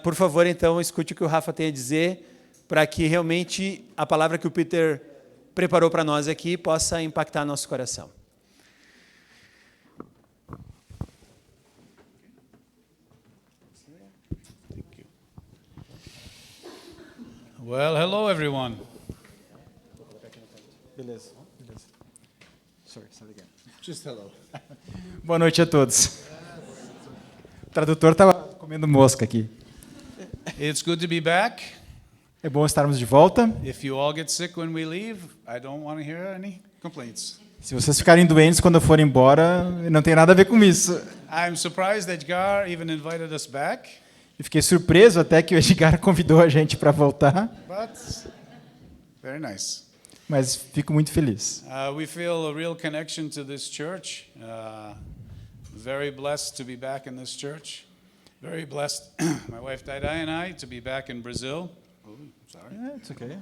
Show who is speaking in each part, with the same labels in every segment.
Speaker 1: Por favor, então, escute o que o Rafa tem a dizer, para que realmente a palavra que o Peter preparou para nós aqui possa impactar nosso coração.
Speaker 2: Well, hello everyone.
Speaker 3: Beleza. Sorry, again.
Speaker 2: Just hello.
Speaker 3: Boa noite a todos. O tradutor estava comendo mosca aqui.
Speaker 2: It's good to be back.
Speaker 3: É bom estarmos de volta.
Speaker 2: If you all get sick when we leave, I don't want to hear any complaints.
Speaker 3: Se vocês ficarem doentes quando eu for embora, não tem nada a ver com isso.
Speaker 2: I'm surprised that Edgar even invited us back,
Speaker 3: E fiquei surpreso até que o Edgar convidou a gente para voltar,
Speaker 2: but very nice.
Speaker 3: mas fico muito feliz.
Speaker 2: We feel a real connection to this church. Very blessed to be back in this church. Very blessed, my wife Daidai and I, to be back in Brazil. Oh, sorry.
Speaker 3: It's okay.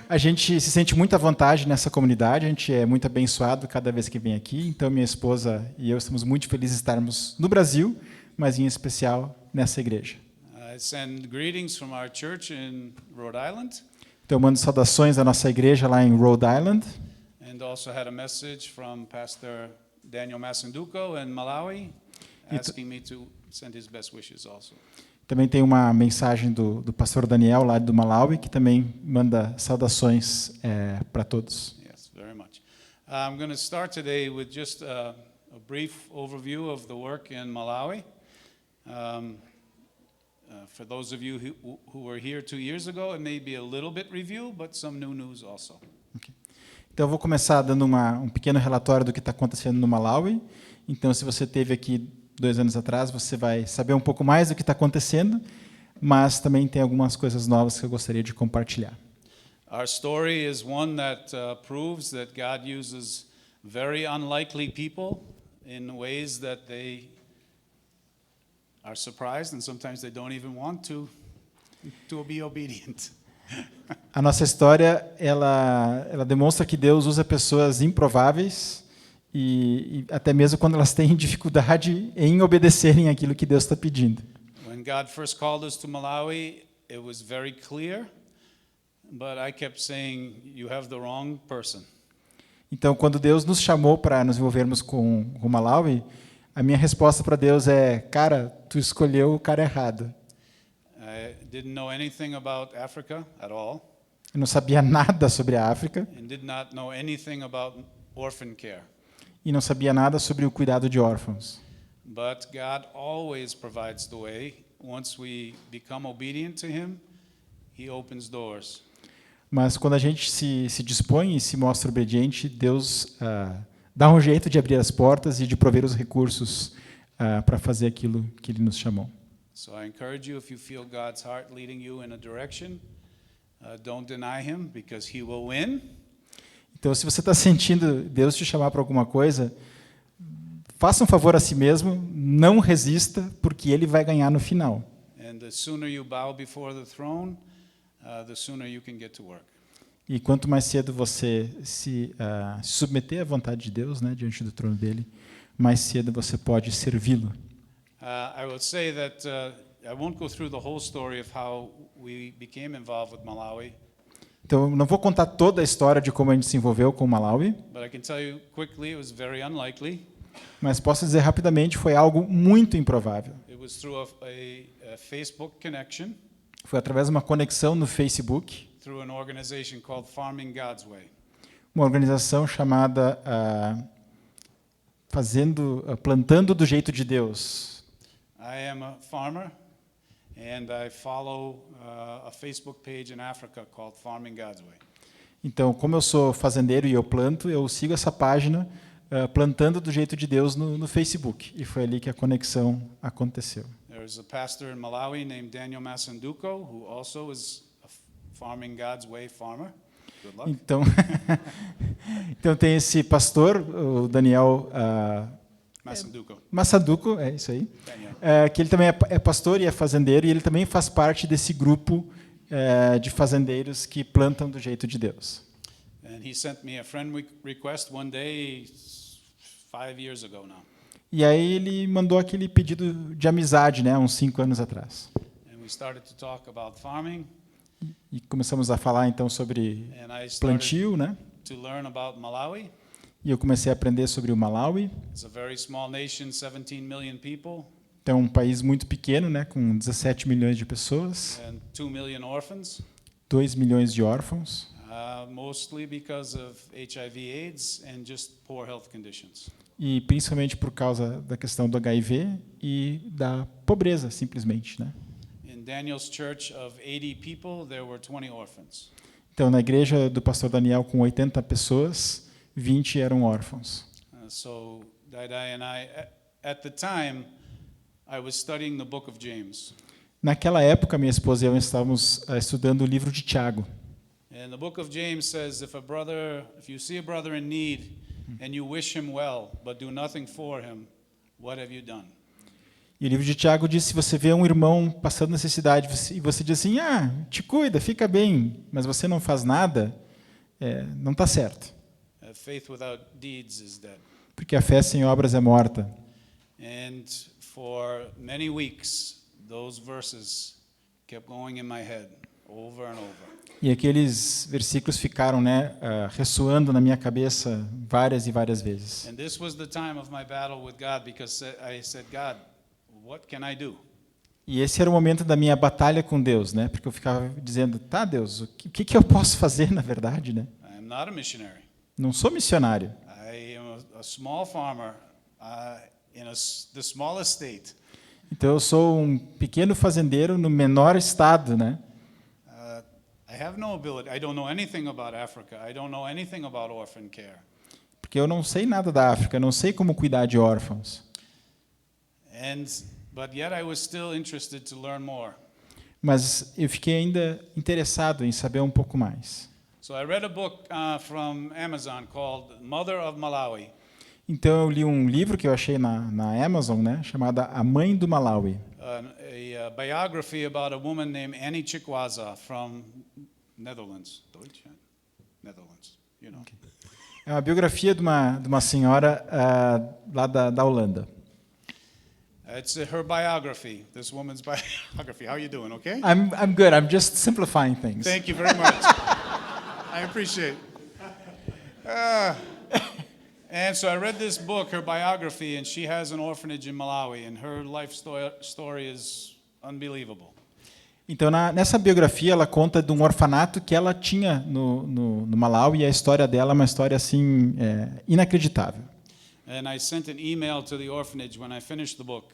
Speaker 3: A gente se sente muito à vontade nessa comunidade, a gente é muito abençoado cada vez que vem aqui, então minha esposa e eu estamos muito felizes de estarmos no Brasil, mas em especial nessa igreja.
Speaker 2: I send greetings from our church in Rhode Island,
Speaker 3: Então eu mando saudações da nossa igreja lá em Rhode Island,
Speaker 2: and also had a message from Pastor Daniel Massanduko in Malawi, asking me to send his best wishes also.
Speaker 3: também tem uma mensagem do pastor Daniel lá do Malawi, que também manda saudações para todos.
Speaker 2: Yes, very much. I'm going to start today with just a brief overview of the work in Malawi. For those of you who were here 2 years ago, it may be a little bit review, but some new news also.
Speaker 3: Então eu vou começar dando um pequeno relatório do que está acontecendo no Malawi. Então, se você esteve aqui 2 anos atrás, você vai saber um pouco mais do que está acontecendo, mas também tem algumas coisas novas que eu gostaria de compartilhar.
Speaker 2: Our story is one that proves that God uses very unlikely people in ways that they are surprised and sometimes they don't even want to be obedient.
Speaker 3: A nossa história, ela demonstra que Deus usa pessoas improváveis e até mesmo quando elas têm dificuldade em obedecerem aquilo que Deus está pedindo.
Speaker 2: When God first called us to Malawi, it was very clear, but I kept saying, you have the wrong person.
Speaker 3: Então, quando Deus nos chamou para nos envolvermos com o Malawi, a minha resposta para Deus é, cara, tu escolheu o cara errado.
Speaker 2: I didn't know anything about Africa at all,
Speaker 3: Eu não sabia nada sobre a África
Speaker 2: and did not know anything about orphan care.
Speaker 3: e não sabia nada sobre o cuidado de órfãos.
Speaker 2: But God always provides the way. Once we become obedient to Him, He opens doors.
Speaker 3: Mas quando a gente se dispõe e se mostra obediente, Deus dá um jeito de abrir as portas e de prover os recursos para fazer aquilo que Ele nos chamou.
Speaker 2: So I encourage you, if you feel God's heart leading you in a direction, don't deny Him, because He will win.
Speaker 3: Então, se você está sentindo Deus te chamar para alguma coisa, faça um favor a si mesmo, não resista, porque Ele vai ganhar no final.
Speaker 2: And the sooner you bow before the throne, the sooner you can get to work.
Speaker 3: E quanto mais cedo você se submeter à vontade de Deus, né, diante do trono dele, mais cedo você pode servi-lo.
Speaker 2: I will say that I won't go through the whole story of how we became involved with Malawi,
Speaker 3: Então, eu não vou contar toda a história de como a gente se envolveu com o Malawi,
Speaker 2: but I can tell you quickly it was very unlikely.
Speaker 3: mas posso dizer rapidamente, foi algo muito improvável.
Speaker 2: It was through a Facebook connection
Speaker 3: Foi através de uma conexão no Facebook,
Speaker 2: through an organization called Farming God's Way.
Speaker 3: uma organização chamada Plantando do Jeito de Deus.
Speaker 2: I am a farmer, and I follow a Facebook page in Africa called Farming God's Way.
Speaker 3: Então, como eu sou fazendeiro e eu planto, eu sigo essa página Plantando do Jeito de Deus no Facebook. E foi ali que a conexão aconteceu.
Speaker 2: There's a pastor in Malawi named Daniel Massanduko, who also is a Farming God's Way farmer. Good luck.
Speaker 3: Então, então tem esse pastor, o Daniel
Speaker 2: Massanduko.
Speaker 3: é isso aí,
Speaker 2: Daniel.
Speaker 3: que ele também é pastor e é fazendeiro, e ele também faz parte desse grupo de fazendeiros que plantam do jeito de Deus.
Speaker 2: And he sent me a friend request one day 5 years ago now.
Speaker 3: E aí ele mandou aquele pedido de amizade, né, uns 5 anos atrás.
Speaker 2: And we started to talk about farming,
Speaker 3: E começamos a falar então sobre
Speaker 2: and I started
Speaker 3: plantio, né?
Speaker 2: to learn about Malawi.
Speaker 3: E eu comecei a aprender sobre o Malawi.
Speaker 2: It's a very small nation, 17 million people,
Speaker 3: Então, um país muito pequeno, né, com 17 milhões de pessoas,
Speaker 2: and 2 million orphans,
Speaker 3: 2 milhões de órfãos,
Speaker 2: mostly because of HIV/AIDS and just poor health conditions.
Speaker 3: e principalmente por causa da questão do HIV e da pobreza, simplesmente, né?
Speaker 2: In Daniel's church of 80 people, there were 20 orphans.
Speaker 3: Então, na igreja do pastor Daniel, com 80 pessoas, 20 eram órfãos.
Speaker 2: So Daidai and I, at the time, I was studying the book of James.
Speaker 3: Naquela época, minha esposa e eu estávamos estudando o livro de Tiago.
Speaker 2: And the book of James says, if you see a brother in need and you wish him well, but do nothing for him, what have you done?
Speaker 3: E o livro de Tiago diz: se você vê um irmão passando necessidade e você diz assim, te cuida, fica bem, mas você não faz nada, não está certo.
Speaker 2: Faith without deeds is dead.
Speaker 3: Porque a fé sem obras é morta.
Speaker 2: And for many weeks, those verses kept going in my head over and over.
Speaker 3: E aqueles versículos ficaram, ressoando na minha cabeça várias e várias vezes.
Speaker 2: And this was the time of my battle with God, because I said, God, what can I do?
Speaker 3: E esse era o momento da minha batalha com Deus, né? Porque eu ficava dizendo, tá, Deus, o que eu posso fazer, na verdade, né?
Speaker 2: I am not a missionary.
Speaker 3: Não sou missionário.
Speaker 2: I am a small farmer in the smallest state.
Speaker 3: Então eu sou um pequeno fazendeiro no menor estado, né?
Speaker 2: I have no ability. I don't know anything about Africa. I don't know anything about orphan care.
Speaker 3: Porque eu não sei nada da África, não sei como cuidar de órfãos.
Speaker 2: But yet I was still interested to learn more.
Speaker 3: Mas eu fiquei ainda interessado em saber um pouco mais.
Speaker 2: So I read a book from Amazon called Mother of Malawi.
Speaker 3: Então eu li um livro que eu achei na Amazon, né, chamada A Mãe do Malawi.
Speaker 2: A biography about a woman named Annie Chikwaza from Netherlands. Netherlands, you know.
Speaker 3: Okay. É uma biografia de uma senhora lá da Holanda.
Speaker 2: It's her biography. This woman's biography. How are you doing? Okay.
Speaker 3: I'm good. I'm just simplifying things.
Speaker 2: Thank you very much. I appreciate it. And so I read this book, her biography, and she has an orphanage in Malawi, and her life story is unbelievable.
Speaker 3: Então, nessa biografia, ela conta de um orfanato que ela tinha no Malawi, e a história dela é uma história assim inacreditável.
Speaker 2: And I sent an email to the orphanage when I finished the book,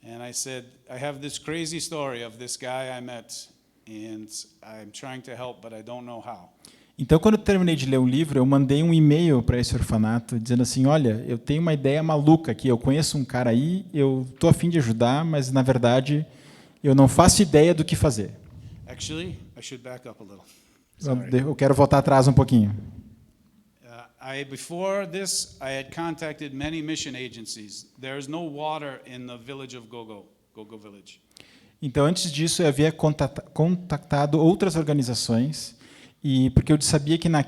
Speaker 2: and I said, I have this crazy story of this guy I met, and I'm trying to help, but I don't know how.
Speaker 3: Então, quando eu terminei de ler o livro, eu mandei um e-mail para esse orfanato dizendo assim, olha, eu tenho uma ideia maluca aqui, eu conheço um cara aí, eu estou a fim de ajudar, mas, na verdade, eu não faço ideia do que fazer.
Speaker 2: Actually, I should back up a little. Sorry.
Speaker 3: Eu quero voltar atrás um pouquinho.
Speaker 2: Before this, I had contacted many mission agencies. There is no water in the village of Gogo Village.
Speaker 3: Então, antes disso, eu havia contactado outras organizações, e porque eu sabia que na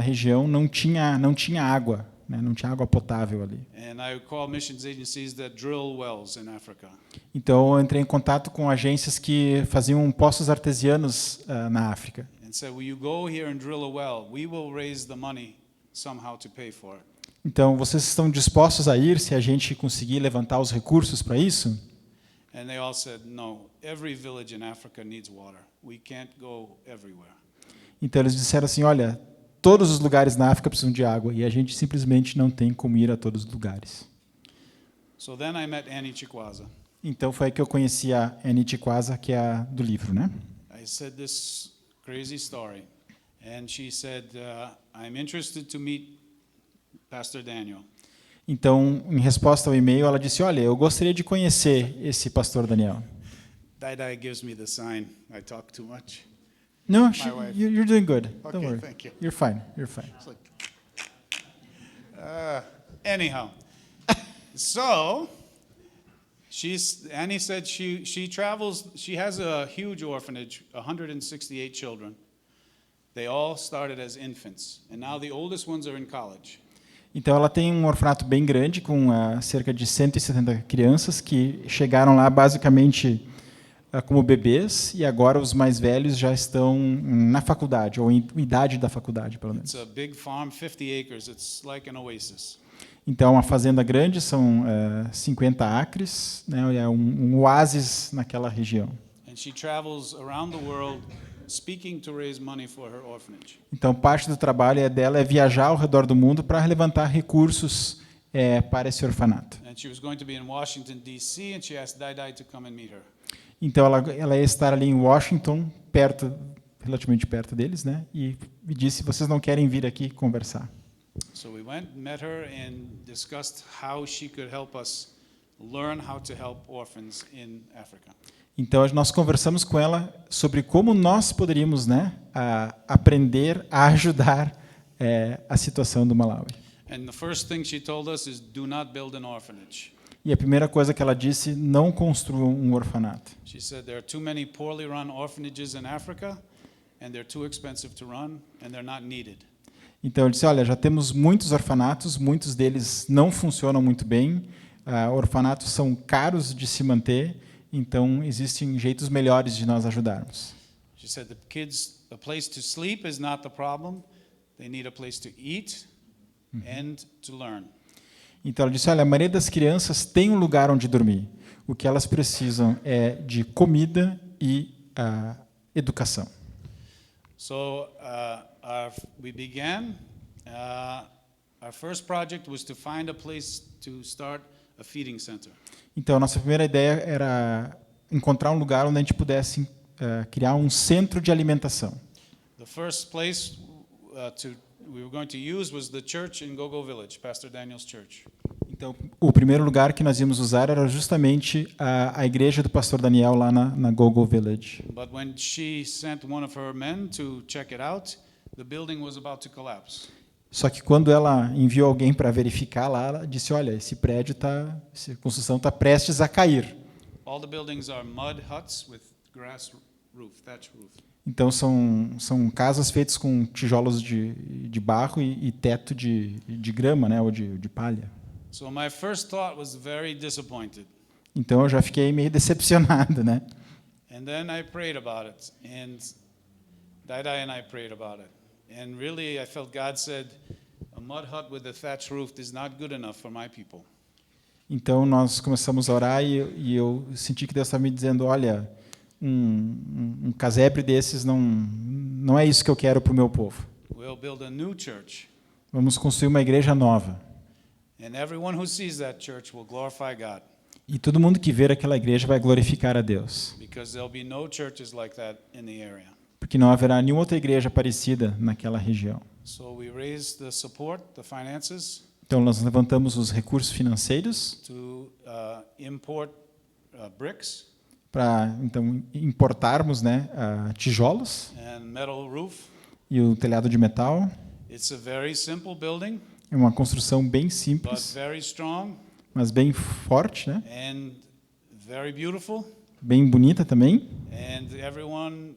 Speaker 3: região não tinha água, né? Não tinha água potável ali.
Speaker 2: And I call missions agencies that drill wells in Africa.
Speaker 3: Então, eu entrei em contato com agências que faziam poços artesianos na África.
Speaker 2: And said, will you go here and drill a well? We will raise the money somehow to pay for it.
Speaker 3: Então, vocês estão dispostos a ir se a gente conseguir levantar os recursos para isso?
Speaker 2: And they all said, no, every village in Africa needs water. We can't go everywhere.
Speaker 3: Então, eles disseram assim, olha, todos os lugares na África precisam de água e a gente simplesmente não tem como ir a todos os lugares.
Speaker 2: So then I met Annie Chikwaza.
Speaker 3: Então, foi aí que eu conheci a Annie Chikwaza, que é a do livro, né?
Speaker 2: I said this crazy story. And she said, I'm interested to meet Pastor Daniel.
Speaker 3: Então, em resposta ao e-mail, ela disse, olha, eu gostaria de conhecer esse pastor Daniel.
Speaker 2: Daidai gives me the sign. I talk too much.
Speaker 3: No,
Speaker 2: wife.
Speaker 3: you're doing good. Don't
Speaker 2: Okay,
Speaker 3: worry.
Speaker 2: thank you.
Speaker 3: You're fine. You're fine.
Speaker 2: It's like, anyhow, so Annie said she travels. She has a huge orphanage, 168 children. They all started as infants, and now the oldest ones are in college.
Speaker 3: Então, ela tem um orfanato bem grande, com cerca de 170 crianças que chegaram lá basicamente como bebês, e agora os mais velhos já estão na faculdade, ou em idade da faculdade, pelo menos.
Speaker 2: It's a big farm, 50 acres. It's like an oasis.
Speaker 3: Então, uma fazenda grande, são 50 acres, né, é um oásis naquela região.
Speaker 2: And she travels around the world speaking to raise money for her orphanage.
Speaker 3: Então, parte do trabalho dela é viajar ao redor do mundo para levantar recursos para esse orfanato.
Speaker 2: And she was going to be in Washington, D.C., and she asked Dai to come and meet her.
Speaker 3: Então, ela ia estar ali em Washington, relativamente perto deles, né? E me disse: vocês não querem vir aqui conversar?
Speaker 2: So we went, met her, and discussed how she could help us learn how to help orphans in Africa.
Speaker 3: Então, nós conversamos com ela sobre como nós poderíamos, né, aprender a ajudar a situação do Malawi.
Speaker 2: And the first thing she told us is, do not build an orphanage.
Speaker 3: E a primeira coisa que ela disse: não construam um orfanato.
Speaker 2: She said there are too many poorly run orphanages in Africa, and they're too expensive to run, and they're not needed.
Speaker 3: Então, eu disse: olha, já temos muitos orfanatos, muitos deles não funcionam muito bem, orfanatos são caros de se manter, então existem jeitos melhores de nós ajudarmos.
Speaker 2: She said the kids, a place to sleep is not the problem. They need a place to eat and to learn.
Speaker 3: Então, ela disse: olha, a maioria das crianças tem um lugar onde dormir. O que elas precisam é de comida e educação.
Speaker 2: So we began. Our first project was to find a place to start a feeding center.
Speaker 3: Então, a nossa primeira ideia era encontrar um lugar onde a gente pudesse criar um centro de alimentação.
Speaker 2: The first place we were going to use was the church in Gogo Village, Pastor Daniel's church.
Speaker 3: Então, o primeiro lugar que nós íamos usar era justamente a igreja do pastor Daniel lá na Gogo Village.
Speaker 2: But when she sent one of her men to check it out, the building was about to collapse.
Speaker 3: Só que quando ela enviou alguém para verificar lá, ela disse: olha, esse prédio essa construção está prestes a cair.
Speaker 2: All the buildings are mud huts with grass roof, thatch roof.
Speaker 3: Então são casas feitas com tijolos de barro e teto de grama, né, ou de palha.
Speaker 2: So my first thought was very disappointed.
Speaker 3: Então eu já fiquei meio decepcionado, né?
Speaker 2: And then I prayed about it, and Dai and I prayed about it. And really I felt God said, a mud hut with a thatch roof is not good enough for my people.
Speaker 3: Então nós começamos a orar e eu senti que Deus estava me dizendo: olha, um casebre desses não é isso que eu quero para o meu povo.
Speaker 2: We'll build a new church.
Speaker 3: Vamos construir uma igreja nova.
Speaker 2: And everyone who sees that church will glorify God.
Speaker 3: E todo mundo que ver aquela igreja vai glorificar a Deus.
Speaker 2: Because there'll be no churches like that in the area.
Speaker 3: Porque não haverá nenhuma outra igreja parecida naquela região.
Speaker 2: So we raised the support, the finances,
Speaker 3: Então nós levantamos os recursos financeiros
Speaker 2: to import bricks
Speaker 3: para então importarmos, né, tijolos
Speaker 2: and metal roof.
Speaker 3: e o telhado de metal.
Speaker 2: It's a very simple building,
Speaker 3: É uma construção bem
Speaker 2: but
Speaker 3: simples,
Speaker 2: very strong
Speaker 3: mas bem forte, né?
Speaker 2: and very beautiful.
Speaker 3: Bem bonita também.
Speaker 2: And everyone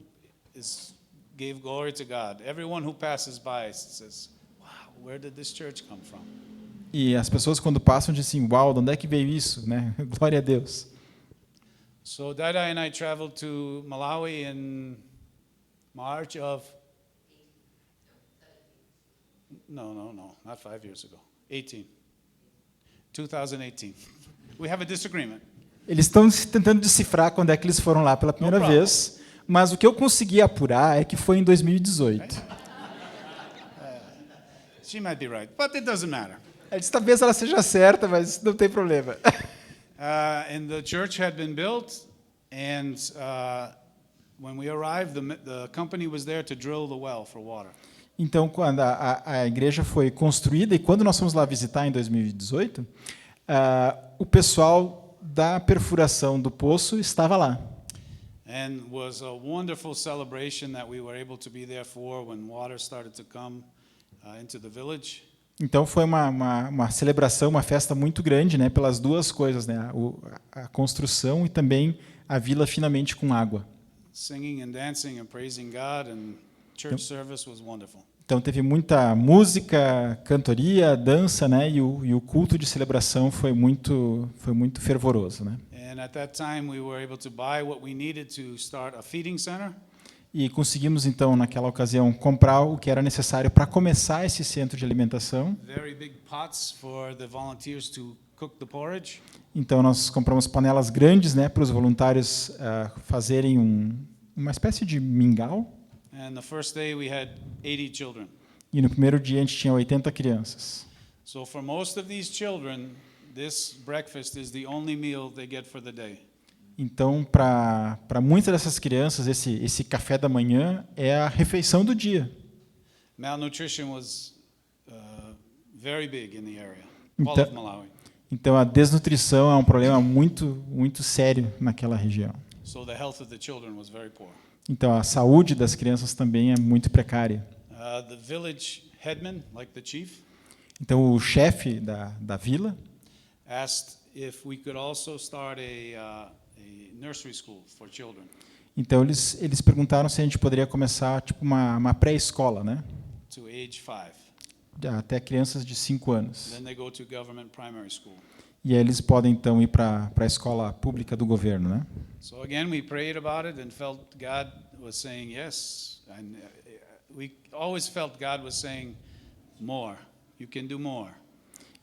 Speaker 2: gave glory to God. Everyone who passes by says, "Wow, where did this church come from?"
Speaker 3: E as pessoas quando passam dizem: uau, de onde é que veio isso, né? Glória a Deus.
Speaker 2: So Dada and I traveled to Malawi in March of No, not 5 years ago. 2018. We have a disagreement.
Speaker 3: Eles estão tentando decifrar quando é que eles foram lá pela primeira vez, mas o que eu consegui apurar é que foi em 2018.
Speaker 2: She might be right, but it doesn't matter.
Speaker 3: Ele disse: talvez ela seja certa, mas não tem problema.
Speaker 2: And the church had been built, and when we arrived, the company was there to drill the well for water.
Speaker 3: Então, quando a igreja foi construída, e quando nós fomos lá visitar em 2018, o pessoal da perfuração do poço estava lá.
Speaker 2: And was a wonderful celebration that we were able to be there for when water started to come into the village.
Speaker 3: Então foi uma celebração, uma festa muito grande, né, pelas duas coisas, né, a construção e também a vila finalmente com água.
Speaker 2: Singing and dancing and praising God, and church service was wonderful.
Speaker 3: Então teve muita música, cantoria, dança, né, e o culto de celebração foi muito fervoroso, né?
Speaker 2: And at that time, we were able to buy what we needed to start a feeding center.
Speaker 3: E conseguimos, então, naquela ocasião, comprar o que era necessário para começar esse centro de alimentação.
Speaker 2: Very big pots for the volunteers to cook the porridge.
Speaker 3: Então, nós compramos panelas grandes, né, para os voluntários fazerem uma espécie de mingau.
Speaker 2: And the first day, we had 80 children.
Speaker 3: E no primeiro dia, a gente tinha 80 crianças.
Speaker 2: So for most of these children, this breakfast is the only meal they get for the day.
Speaker 3: Então, para muitas dessas crianças, esse café da manhã é a refeição do dia.
Speaker 2: Malnutrition was very big in the area, all of Malawi.
Speaker 3: Então, a desnutrição é um problema muito, muito sério naquela região.
Speaker 2: So the health of the children was very poor.
Speaker 3: Então, a saúde das crianças também é muito precária.
Speaker 2: The village headman, like the chief,
Speaker 3: Então, o chefe da vila
Speaker 2: asked if we could also start a nursery school for children.
Speaker 3: Então eles perguntaram se a gente poderia começar tipo uma pré-escola, né?
Speaker 2: To age 5.
Speaker 3: Até crianças de 5 anos.
Speaker 2: Then they go to government primary school.
Speaker 3: E aí eles podem então ir para a escola pública do governo, né?
Speaker 2: So again, we prayed about it and felt God was saying yes. And we always felt God was saying more. You can do more.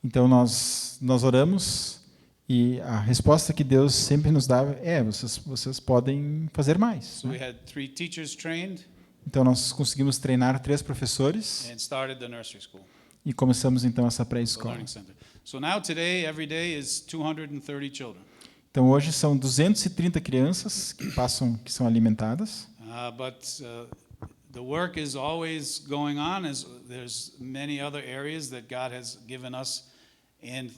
Speaker 3: Então nós oramos e a resposta que Deus sempre nos dá é vocês podem fazer mais.
Speaker 2: So we had 3 teachers trained.
Speaker 3: Então nós conseguimos treinar 3 professores
Speaker 2: And started the nursery school,
Speaker 3: e começamos então essa
Speaker 2: the
Speaker 3: pré-escola.
Speaker 2: learning center. So now today, every day is 230 children.
Speaker 3: Então hoje são 230 crianças que são alimentadas.
Speaker 2: But the work is always going on. There's many other areas that God has given us. And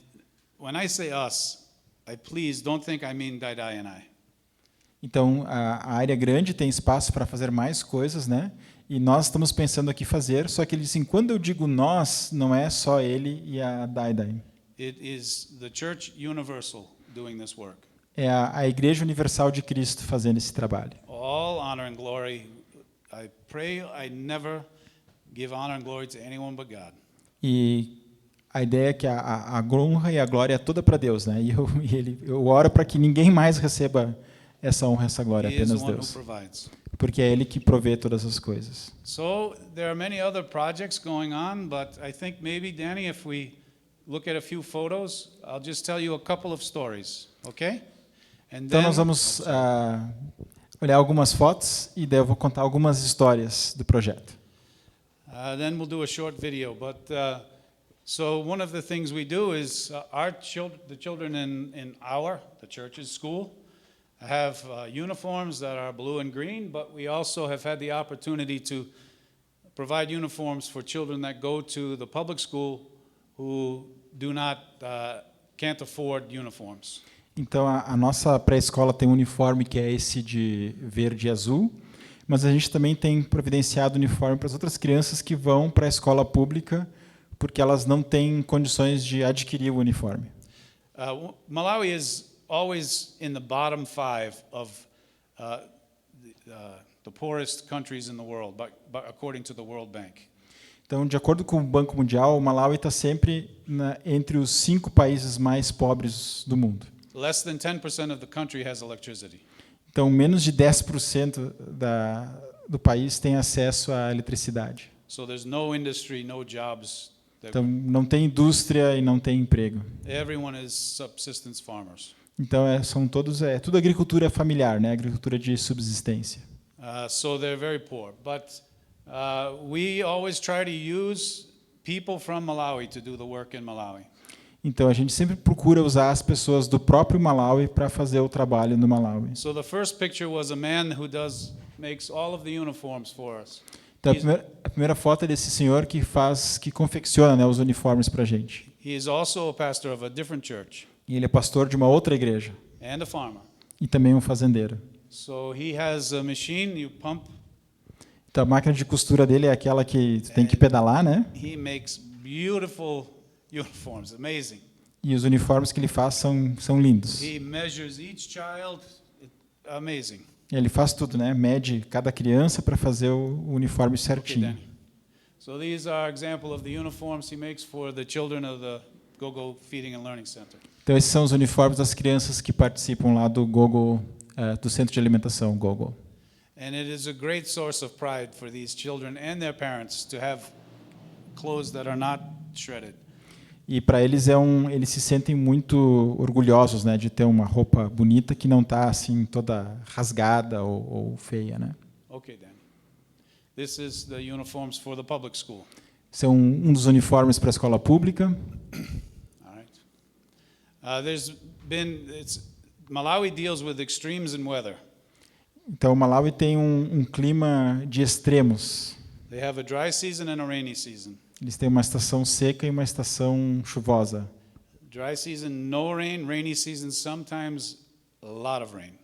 Speaker 2: when I say us, please don't think I mean Daidai and I.
Speaker 3: Então a área grande tem espaço para fazer mais coisas, né? E nós estamos pensando aqui fazer. Só que ele disse, quando eu digo nós, não é só ele e a Daidai.
Speaker 2: It is the Church Universal doing this work.
Speaker 3: É a Igreja Universal de Cristo fazendo esse trabalho.
Speaker 2: All honor and glory. I pray I never give honor and glory to anyone but God.
Speaker 3: E a ideia é que a honra e a glória é toda para Deus, né? E eu oro para que ninguém mais receba essa honra, essa glória,
Speaker 2: He is the
Speaker 3: apenas
Speaker 2: one who
Speaker 3: Deus,
Speaker 2: provides.
Speaker 3: porque é Ele que provê todas as coisas.
Speaker 2: So there are many other projects going on, but I think maybe, Danny, if we look at a few photos, I'll just tell you a couple of stories, okay? And
Speaker 3: Então
Speaker 2: then,
Speaker 3: nós vamos olhar algumas fotos e daí eu vou contar algumas histórias do projeto.
Speaker 2: then we'll do a short video. But so one of the things we do is the children in the church's school, have uniforms that are blue and green, but we also have had the opportunity to provide uniforms for children that go to the public school who can't afford uniforms.
Speaker 3: Então a nossa pré-escola tem um uniforme que é esse de verde e azul, mas a gente também tem providenciado uniforme para as outras crianças que vão para a escola pública porque elas não têm condições de adquirir o uniforme.
Speaker 2: Malawi is always in the bottom 5 of the poorest countries in the world, but according to the World Bank.
Speaker 3: Então, de acordo com o Banco Mundial, o Malawi está sempre entre os 5 países mais pobres do mundo.
Speaker 2: Less than 10% of the country has electricity.
Speaker 3: Então, menos de 10% do país tem acesso à eletricidade.
Speaker 2: So there's no industry, no jobs.
Speaker 3: Então, não tem indústria e não tem emprego.
Speaker 2: Everyone is subsistence farmers.
Speaker 3: Então, é tudo agricultura familiar, né? Agricultura de subsistência.
Speaker 2: So they're very poor. But we always try to use people from Malawi to do the work in Malawi.
Speaker 3: Então, a gente sempre procura usar as pessoas do próprio Malawi para fazer o trabalho no Malawi.
Speaker 2: So the first picture was a man who makes all of the uniforms for us.
Speaker 3: Então, a primeira foto é desse senhor que confecciona, né, os uniformes para a gente.
Speaker 2: He is also a pastor of a different church.
Speaker 3: E ele é pastor de uma outra igreja.
Speaker 2: And a farmer.
Speaker 3: E também um fazendeiro.
Speaker 2: So he has a machine, you pump.
Speaker 3: Então, a máquina de costura dele é aquela que tem que pedalar, né?
Speaker 2: He makes beautiful uniforms, amazing.
Speaker 3: E os uniformes que ele faz são lindos.
Speaker 2: He measures each child, amazing.
Speaker 3: Ele faz tudo, né? Mede cada criança para fazer o uniforme
Speaker 2: Okay,
Speaker 3: certinho.
Speaker 2: Danny. So these are example of the uniforms he makes for the children of the Go-Go Feeding and Learning Center.
Speaker 3: Então esses são os uniformes das crianças que participam lá do Gogo, do centro de alimentação Gogo.
Speaker 2: And it is a great source of pride for these children and their parents to have clothes that are not shredded.
Speaker 3: E para eles eles se sentem muito orgulhosos, né, de ter uma roupa bonita que não está assim toda rasgada ou feia, né?
Speaker 2: Okay, Danny. This is the uniforms for the public school.
Speaker 3: São um dos uniformes para a escola pública.
Speaker 2: All right. Malawi deals with extremes in weather.
Speaker 3: Então, Malawi tem um clima de extremos.
Speaker 2: They have a dry season and a rainy season.
Speaker 3: Eles têm uma estação seca e uma estação chuvosa.
Speaker 2: Dry season, no rain. Rainy season, sometimes a lot of rain.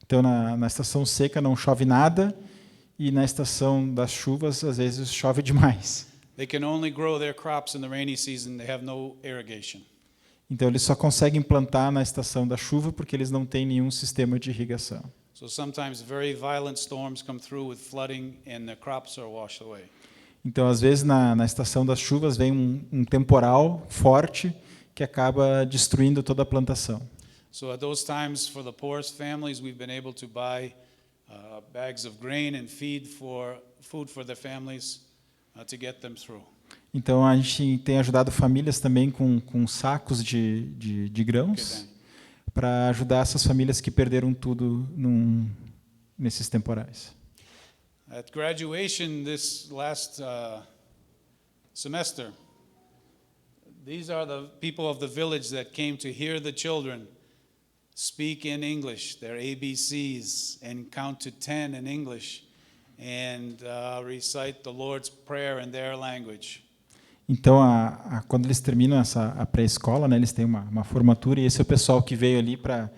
Speaker 3: Então, na estação seca não chove nada e na estação das chuvas, às vezes, chove demais.
Speaker 2: They can only grow their crops in the rainy season. They have no irrigation.
Speaker 3: Então, eles só conseguem plantar na estação da chuva porque eles não têm nenhum sistema de irrigação.
Speaker 2: So sometimes very violent storms come through with flooding and the crops are washed away.
Speaker 3: Então, às vezes, na estação das chuvas vem um temporal forte que acaba destruindo toda a plantação.
Speaker 2: So at those times, for the poorest families, we've been able to buy bags of grain and food for their families to get them through.
Speaker 3: Então, a gente tem ajudado famílias também com sacos de grãos para ajudar essas famílias que perderam tudo nesses temporais.
Speaker 2: At graduation this last semester, these are the people of the village that came to hear the children speak in English, their ABCs, and count to 10 in English, and recite the Lord's Prayer in their language.
Speaker 3: Então, quando eles terminam a pré-escola, né, eles têm uma formatura, e esse é o pessoal que veio ali para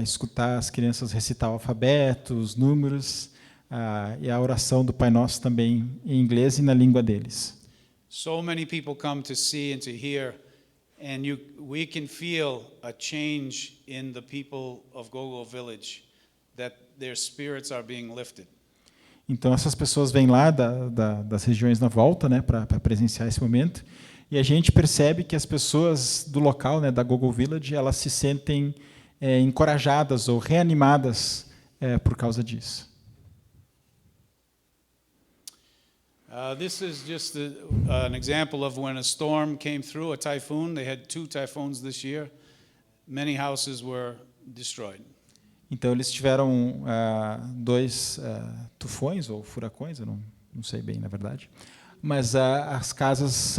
Speaker 3: escutar as crianças recitar o alfabeto, os números, e a oração do Pai Nosso também em inglês e na língua deles.
Speaker 2: So many people come to see and to hear, and we can feel a change in the people of Gogo Village, that their spirits are being lifted.
Speaker 3: Então essas pessoas vêm lá das regiões na volta, né, para presenciar esse momento, e a gente percebe que as pessoas do local, né, da Gogo Village, elas se sentem encorajadas ou reanimadas por causa disso.
Speaker 2: This is just an example of when a storm came through, a typhoon. They had 2 typhoons this year. Many houses were destroyed.
Speaker 3: Então eles tiveram 2 tufões ou furacões, eu não sei bem na verdade, mas as casas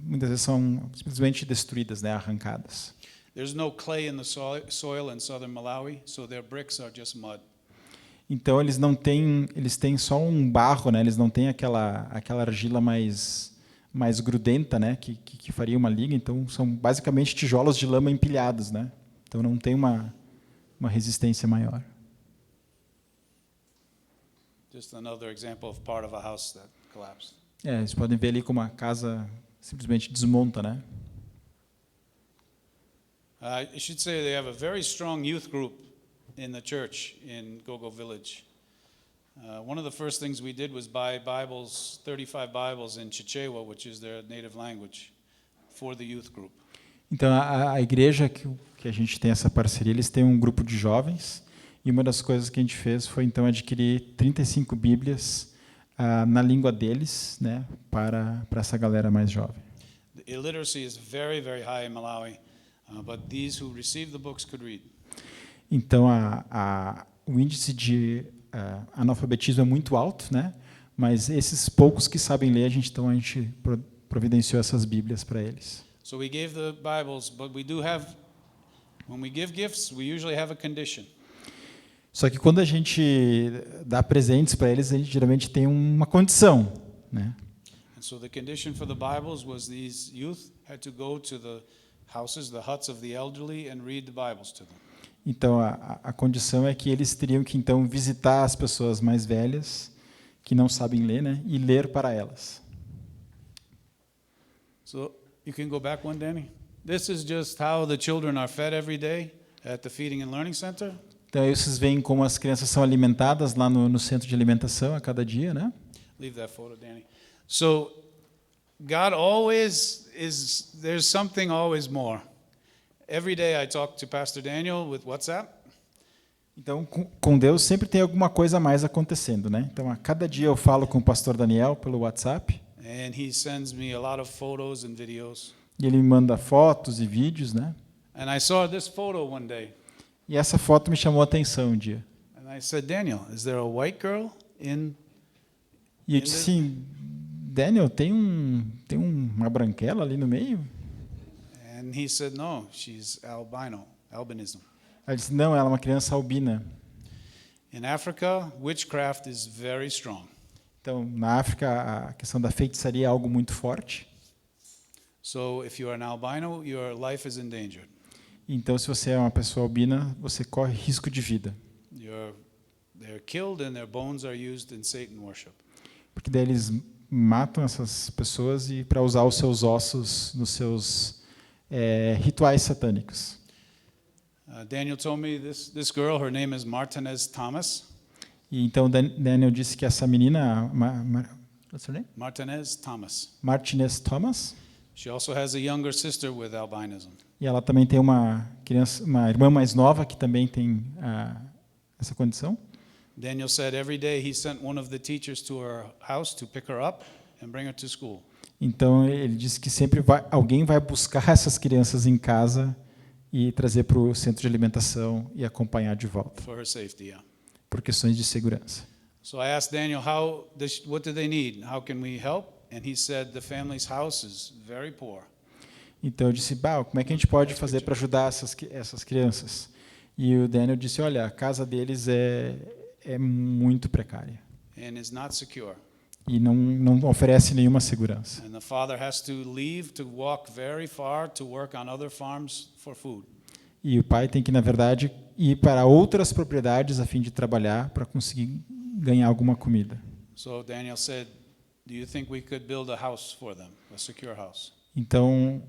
Speaker 3: muitas vezes são simplesmente destruídas, né, arrancadas.
Speaker 2: There's no clay in the soil in southern Malawi, so their bricks are just mud.
Speaker 3: Então eles têm só um barro, né? Eles não têm aquela argila mais grudenta, né? Que faria uma liga. Então são basicamente tijolos de lama empilhados, né? Então não tem uma resistência maior.
Speaker 2: Just another example of part of a house that collapsed.
Speaker 3: Vocês podem ver ali como a casa simplesmente desmonta, né?
Speaker 2: I should say they have a very strong youth group in the church in Gogo Village. One of the first things we did was buy 35 Bibles in Chichewa, which is their native language, for the youth group.
Speaker 3: Então a igreja que a gente tem essa parceria, eles têm um grupo de jovens, e uma das coisas que a gente fez foi então adquirir 35 Bíblias na língua deles, né, para essa galera mais jovem.
Speaker 2: The illiteracy is very, very high in Malawi, but these who receive the books could read.
Speaker 3: Então, o índice de analfabetismo é muito alto, né? Mas esses poucos que sabem ler, a gente providenciou essas Bíblias para eles.
Speaker 2: So we gave the Bibles, but we do have, when we give gifts, we usually have a condition.
Speaker 3: Só que quando a gente dá presentes para eles, a gente geralmente tem uma condição, né?
Speaker 2: And so the condition for the Bibles was these youth had to go to the houses, the huts of the elderly, and read the Bibles to them.
Speaker 3: Então, a condição é que eles teriam que, então, visitar as pessoas mais velhas, que não sabem ler, né, e ler para elas.
Speaker 2: So, you can go back one, Danny. This is just how the children are fed every day at the Feeding and Learning Center.
Speaker 3: Então, aí vocês veem como as crianças são alimentadas lá no centro de alimentação a cada dia, né?
Speaker 2: Leave that photo, Danny. So, God always is, there's something always more. Every day I talk to Pastor Daniel with WhatsApp.
Speaker 3: Então, com Deus sempre tem alguma coisa a mais acontecendo, né? Então, a cada dia eu falo com o pastor Daniel pelo WhatsApp.
Speaker 2: And he sends me a lot of photos and videos.
Speaker 3: E ele me manda fotos e vídeos, né?
Speaker 2: And I saw this photo one day.
Speaker 3: E essa foto me chamou a atenção um dia.
Speaker 2: And I said, Daniel, is there a white girl in?
Speaker 3: E eu disse assim, Daniel, tem uma branquela ali no meio?
Speaker 2: And he said, no, she's albinism.
Speaker 3: Ele disse, não, ela é uma criança albina.
Speaker 2: In Africa, witchcraft is very strong.
Speaker 3: Então, na África, a questão da feitiçaria é algo muito forte.
Speaker 2: So if you are an albino, your life is endangered.
Speaker 3: Então, se você é uma pessoa albina, você corre risco de vida.
Speaker 2: They're killed and their bones are used in Satan worship.
Speaker 3: Porque daí eles matam essas pessoas e para usar os seus ossos nos seus rituais satânicos.
Speaker 2: Daniel told me this girl, her name is Martinez Thomas.
Speaker 3: E então Daniel disse que essa menina, what's her name?
Speaker 2: Martinez Thomas.
Speaker 3: Martinez Thomas.
Speaker 2: She also has a younger sister with albinism.
Speaker 3: E ela também tem uma irmã mais nova que também tem essa condição.
Speaker 2: Daniel said every day he sent one of the teachers to her house to pick her up and bring her to school.
Speaker 3: Então ele disse que sempre alguém vai buscar essas crianças em casa e trazer para o centro de alimentação e acompanhar de volta.
Speaker 2: For her safety, yeah.
Speaker 3: Por questões de segurança.
Speaker 2: So I asked Daniel, what do they need? How can we help? And he said the family's house is very poor.
Speaker 3: Então eu disse, como é que a gente pode fazer para ajudar essas crianças? E o Daniel disse, olha, a casa deles é muito precária.
Speaker 2: And is not secure.
Speaker 3: E não oferece nenhuma segurança.
Speaker 2: And the father has to leave to walk very far to work on other farms for food.
Speaker 3: E o pai tem que, na verdade, ir para outras propriedades a fim de trabalhar para conseguir ganhar alguma comida.
Speaker 2: So Daniel said, do you think we could build a house for them, a secure house?
Speaker 3: Então,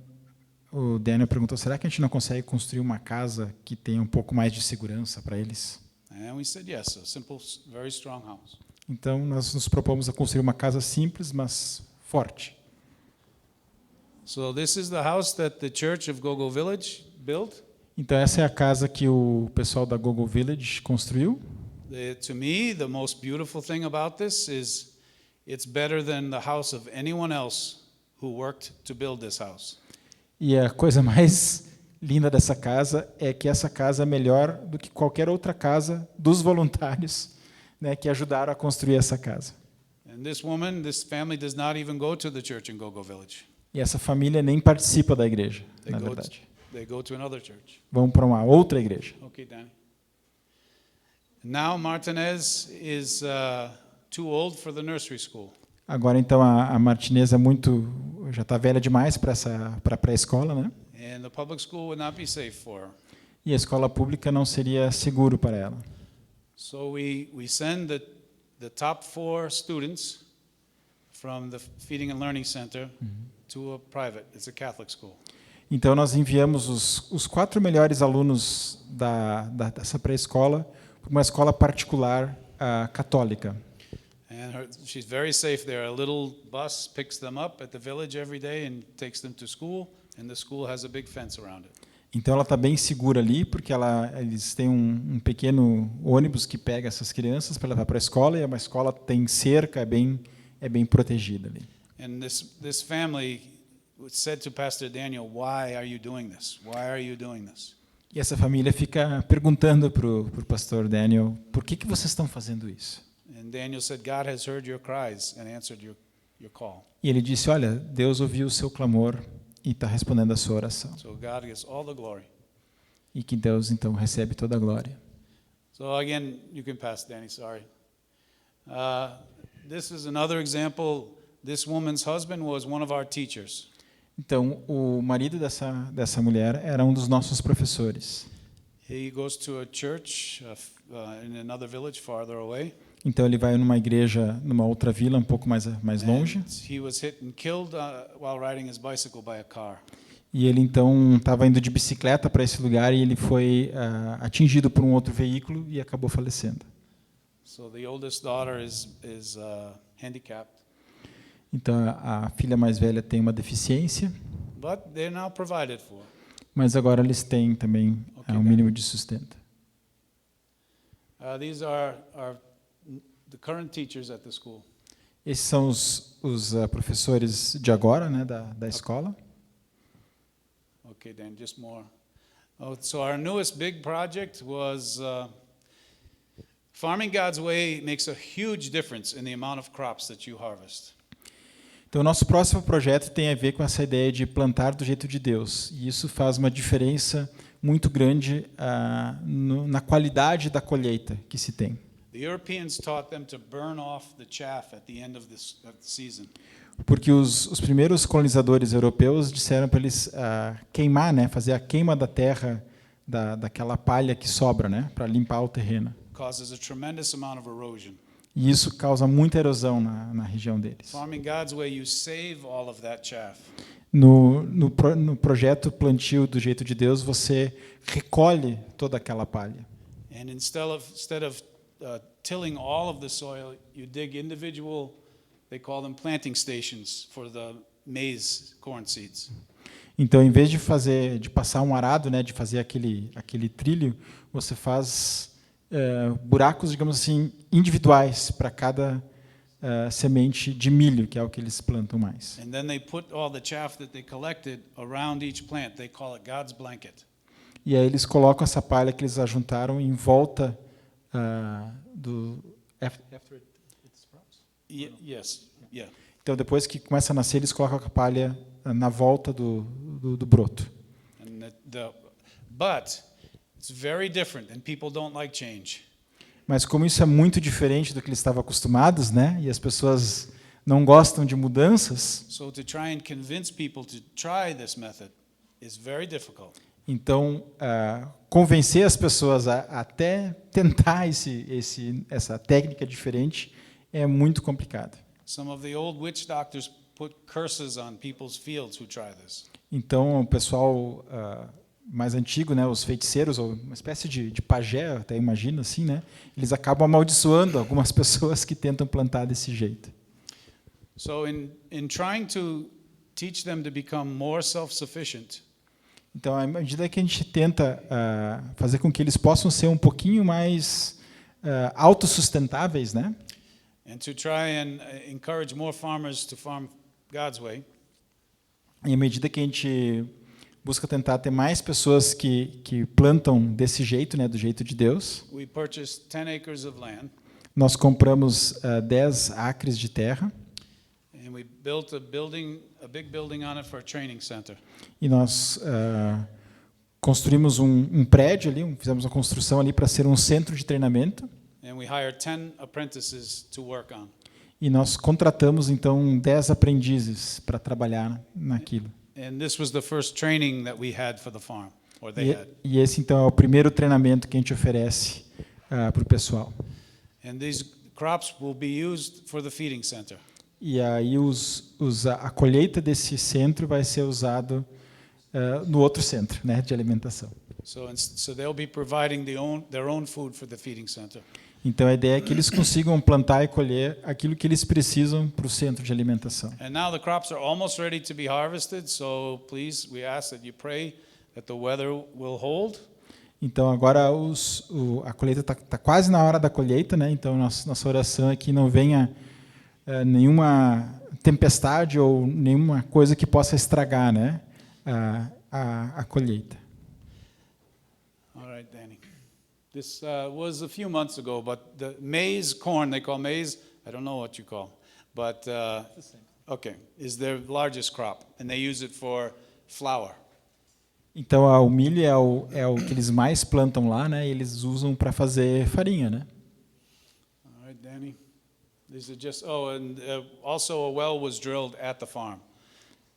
Speaker 3: o Daniel perguntou, será que a gente não consegue construir uma casa que tenha um pouco mais de segurança para eles?
Speaker 2: And we said yes, a simple, very strong house.
Speaker 3: Então, nós nos propomos a construir uma casa simples, mas forte.
Speaker 2: So this is the house that the Church of Gogo Village built.
Speaker 3: Então, essa é a casa que o pessoal da Gogo Village construiu.
Speaker 2: To me, the most beautiful thing about this is it's better than the house of anyone else who worked to build this house.
Speaker 3: E a coisa mais linda dessa casa é que essa casa é melhor do que qualquer outra casa dos voluntários, né, que ajudaram a construir essa casa.
Speaker 2: And this family does not even go to the church in Gogo Village.
Speaker 3: E essa família nem participa da igreja, na verdade.
Speaker 2: They go to another church.
Speaker 3: Vão para uma outra igreja.
Speaker 2: Okay, Danny. Now Martinez is too old for the nursery school.
Speaker 3: Agora então a Martinez já está velha demais para a pré-escola, né?
Speaker 2: And the public school would not be safe for her.
Speaker 3: E a escola pública não seria seguro para ela.
Speaker 2: So we send the top 4 students from the Feeding and Learning Center to a private. It's a Catholic school.
Speaker 3: Então nós enviamos os 4 melhores alunos dessa pré-escola para uma escola particular católica.
Speaker 2: And she's very safe there. A little bus picks them up at the village every day and takes them to school, and the school has a big fence around it.
Speaker 3: Então ela está bem segura ali, porque eles têm um pequeno ônibus que pega essas crianças para levar para a escola, e uma escola tem cerca, é bem protegida ali.
Speaker 2: And this family said to Pastor Daniel, "Why are you doing this? Why are you doing this?"
Speaker 3: E essa família fica perguntando para o pastor Daniel, por que vocês estão fazendo isso?
Speaker 2: And Daniel said, God has heard your cries and answered your call.
Speaker 3: E ele disse, olha, Deus ouviu o seu clamor e está respondendo a sua oração.
Speaker 2: So God gets all the glory.
Speaker 3: E que Deus então recebe toda a glória.
Speaker 2: So again, you can pass, Danny. Sorry. This is another example. This woman's husband was one of our teachers.
Speaker 3: Então, o marido dessa mulher era um dos nossos professores.
Speaker 2: He goes to a church in another village farther away.
Speaker 3: Então ele vai numa igreja numa outra vila um pouco mais longe.
Speaker 2: And he was hit and killed while riding his bicycle by a car.
Speaker 3: E ele então estava indo de bicicleta para esse lugar e ele foi atingido por um outro veículo e acabou falecendo.
Speaker 2: So the oldest daughter is handicapped.
Speaker 3: Então a filha mais velha tem uma deficiência,
Speaker 2: but they're now provided for.
Speaker 3: mas agora eles têm também
Speaker 2: Ok,
Speaker 3: um mínimo de sustento.
Speaker 2: These are the current teachers at the school.
Speaker 3: Esses são os professores de agora, né, da escola.
Speaker 2: Okay, Dan, just more. So our newest big project was Farming God's Way makes a huge difference in the amount of crops that you harvest.
Speaker 3: Então, o nosso próximo projeto tem a ver com essa ideia de plantar do jeito de Deus. E isso faz uma diferença muito grande na qualidade da colheita que se tem.
Speaker 2: The Europeans taught them to burn off the chaff at the end of the season.
Speaker 3: Porque os primeiros colonizadores europeus disseram para eles queimar, né, fazer a queima da terra, daquela palha que sobra, né, para limpar o terreno.
Speaker 2: Causes a tremendous amount of erosion.
Speaker 3: E isso causa muita erosão na região deles.
Speaker 2: Farming God's Way, you save all of that chaff.
Speaker 3: No projeto Plantio do Jeito de Deus, você recolhe toda aquela palha.
Speaker 2: And instead of tilling all of the soil, you dig individual, they call them planting stations for the maize corn seeds.
Speaker 3: Então, em vez de passar um arado, né, de fazer aquele trilho, você faz buracos, digamos assim, individuais para cada semente de milho, que é o que eles plantam mais.
Speaker 2: And then they put all the chaff that they collected around each plant. They call it God's blanket.
Speaker 3: E aí eles colocam essa palha que eles ajuntaram em volta do...
Speaker 2: Yes, yeah.
Speaker 3: Então, depois que começa a nascer, eles colocam a palha na volta do broto.
Speaker 2: And but it's very different, and people don't like change.
Speaker 3: Mas como isso é muito diferente do que eles estavam acostumados, né? E as pessoas não gostam de mudanças,
Speaker 2: So to try and convince people to try this method is very difficult.
Speaker 3: então convencer as pessoas a até tentar essa técnica diferente é muito complicado.
Speaker 2: Some of the old witch doctors put curses on people's fields who try this.
Speaker 3: Então o pessoal mais antigo, né, os feiticeiros, ou uma espécie de pajé, até imagino assim, né, eles acabam amaldiçoando algumas pessoas que tentam plantar desse jeito.
Speaker 2: So in trying to teach them to become more self-sufficient,
Speaker 3: Então, à medida que a gente tenta fazer com que eles possam ser um pouquinho mais autossustentáveis, né,
Speaker 2: and to try and encourage more farmers to farm God's way,
Speaker 3: e à medida que a gente busca tentar ter mais pessoas que plantam desse jeito, né, do jeito de Deus,
Speaker 2: we purchased 10 acres of land,
Speaker 3: nós compramos 10 acres de terra
Speaker 2: and we built a big building on it for a training center.
Speaker 3: e nós construímos um prédio ali, fizemos uma construção ali para ser um centro de treinamento
Speaker 2: And we hired 10 apprentices to work on.
Speaker 3: e nós contratamos então 10 aprendizes para trabalhar naquilo.
Speaker 2: And this was the first training that we had for the farm, or they had.
Speaker 3: E esse então é o primeiro treinamento que a gente oferece para o pessoal.
Speaker 2: And these crops will be used for the feeding center.
Speaker 3: E aí a colheita desse centro vai ser usado no outro centro, né, de alimentação.
Speaker 2: So they'll be providing their own food for the feeding center.
Speaker 3: Então a ideia é que eles consigam plantar e colher aquilo que eles precisam para o centro de alimentação.
Speaker 2: And now the crops are almost ready to be harvested, so please we ask that you pray that the weather will hold.
Speaker 3: Então agora a colheita tá quase na hora da colheita, né? Então nossa oração é que não venha nenhuma tempestade ou nenhuma coisa que possa estragar, né, a colheita.
Speaker 2: All right, Danny. This was a few months ago, but the maize corn, they call maize, I don't know what you call, but okay, is their largest crop, and they use it for flour.
Speaker 3: Então o milho é o que eles mais plantam lá, né? E eles usam para fazer farinha, né?
Speaker 2: All right, Danny. These are just and also a well was drilled at the farm.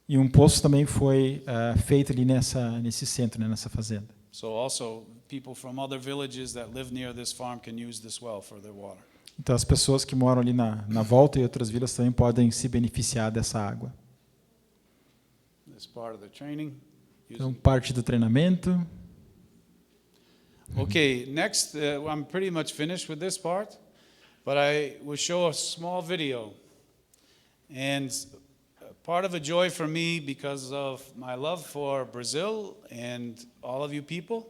Speaker 3: E um poço também foi feito ali nesse centro, né, nessa fazenda.
Speaker 2: So also people from other villages that live near this farm can use this well for their water.
Speaker 3: Então as pessoas que moram ali na volta e outras vilas também podem se beneficiar dessa água.
Speaker 2: This part of the training.
Speaker 3: Então parte do treinamento.
Speaker 2: Okay, next I'm pretty much finished with this part, but I will show a small video. And part of a joy for me because of my love for Brazil and all of you people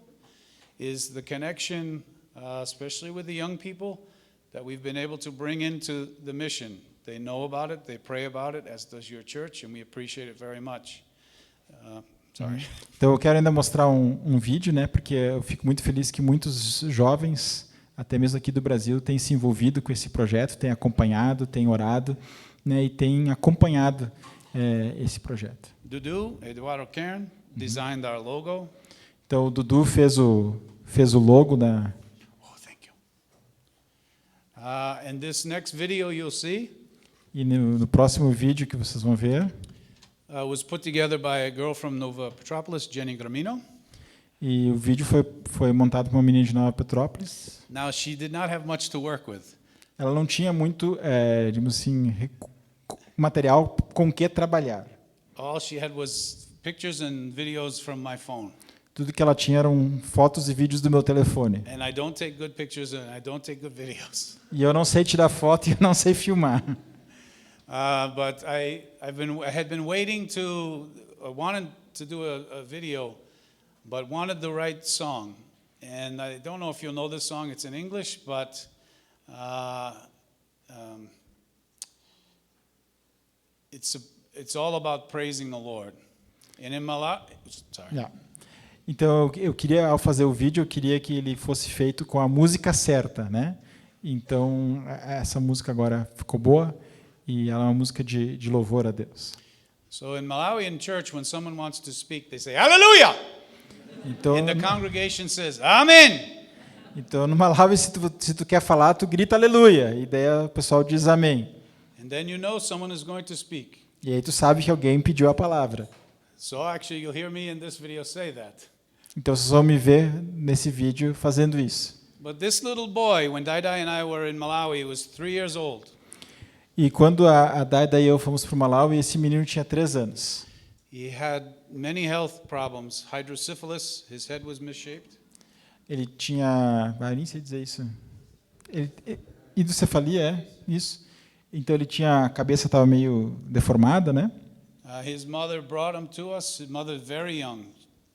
Speaker 2: is the connection, especially with the young people, that we've been able to bring into the mission. They know about it, they pray about it, as does your church, and we appreciate it very much. Sorry.
Speaker 3: Então eu quero ainda mostrar um vídeo, né? Porque eu fico muito feliz que muitos jovens, até mesmo aqui do Brasil, têm se envolvido com esse projeto, têm acompanhado, têm orado, né? E têm acompanhado esse projeto.
Speaker 2: Dudu, Eduardo Kern, designed our logo.
Speaker 3: Então o Dudu fez o logo da.
Speaker 2: Oh, thank you. And this next video you'll see.
Speaker 3: E no próximo vídeo que vocês vão ver.
Speaker 2: Was put together by a girl from Nova Petrópolis, Jenny Gramino.
Speaker 3: E o vídeo foi montado por uma menina de Nova Petrópolis.
Speaker 2: Now she did not have much to work with.
Speaker 3: Ela não tinha muito, digamos assim, material com que trabalhar.
Speaker 2: All she had was pictures and videos from my phone.
Speaker 3: Tudo que ela tinha eram fotos e vídeos do meu telefone.
Speaker 2: And I don't take good pictures and I don't take good videos.
Speaker 3: E eu não sei tirar foto e eu não sei filmar.
Speaker 2: But I had been waiting wanted to do a video, but wanted the right song. And I don't know if you'll know this song. It's in English, but it's all about praising the Lord. And in Malawi, sorry.
Speaker 3: Yeah. Então eu queria, ao fazer o vídeo, eu queria que ele fosse feito com a música certa, né? Então essa música agora ficou boa e ela é uma música de louvor a Deus.
Speaker 2: So in Malawian church, when someone wants to speak, they say Hallelujah.
Speaker 3: Então,
Speaker 2: and the congregation says Amen.
Speaker 3: Então no Malawi, se tu quer falar, tu grita aleluia, e daí o pessoal diz amém.
Speaker 2: And then you know someone is going to speak.
Speaker 3: E aí tu sabe que alguém pediu a palavra.
Speaker 2: So actually you'll hear me in this video say that.
Speaker 3: Então vocês vão me ver nesse vídeo fazendo isso.
Speaker 2: But this little boy, when Daidai and I were in Malawi, was 3 years old.
Speaker 3: E quando a Daida e eu fomos para o Malawi, esse menino tinha 3 anos.
Speaker 2: He had many health problems, hydrocephalus, his head was misshaped.
Speaker 3: Ele tinha, nem sei dizer isso. Hidrocefalia, isso. Então ele tinha, a cabeça estava meio deformada, né?
Speaker 2: His mother brought him to us, his mother very young,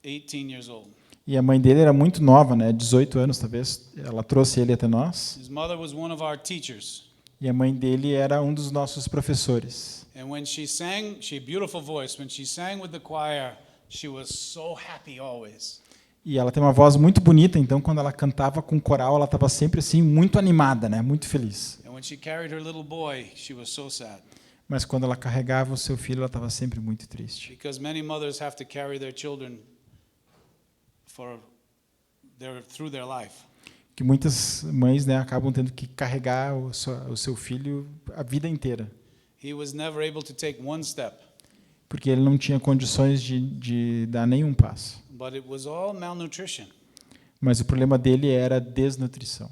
Speaker 2: 18 years old.
Speaker 3: E a mãe dele era muito nova, né? 18 anos talvez. Ela trouxe ele até nós.
Speaker 2: His mother was one of our teachers.
Speaker 3: E a mãe dele era um dos nossos professores.
Speaker 2: And when she sang, she had a beautiful voice. When she sang with the choir, she was so happy always.
Speaker 3: E ela tem uma voz muito bonita, então quando ela cantava com coral, ela estava sempre assim muito animada, né? Muito feliz.
Speaker 2: And when she carried her little boy, she was so sad.
Speaker 3: Mas quando ela carregava o seu filho, ela estava sempre muito triste.
Speaker 2: Because many mothers have to carry their children through their life.
Speaker 3: Que muitas mães, né, acabam tendo que carregar o seu filho a vida inteira.
Speaker 2: He was never able to take one step.
Speaker 3: Porque ele não tinha condições de dar nenhum passo.
Speaker 2: But it was all malnutrition.
Speaker 3: Mas o problema dele era desnutrição.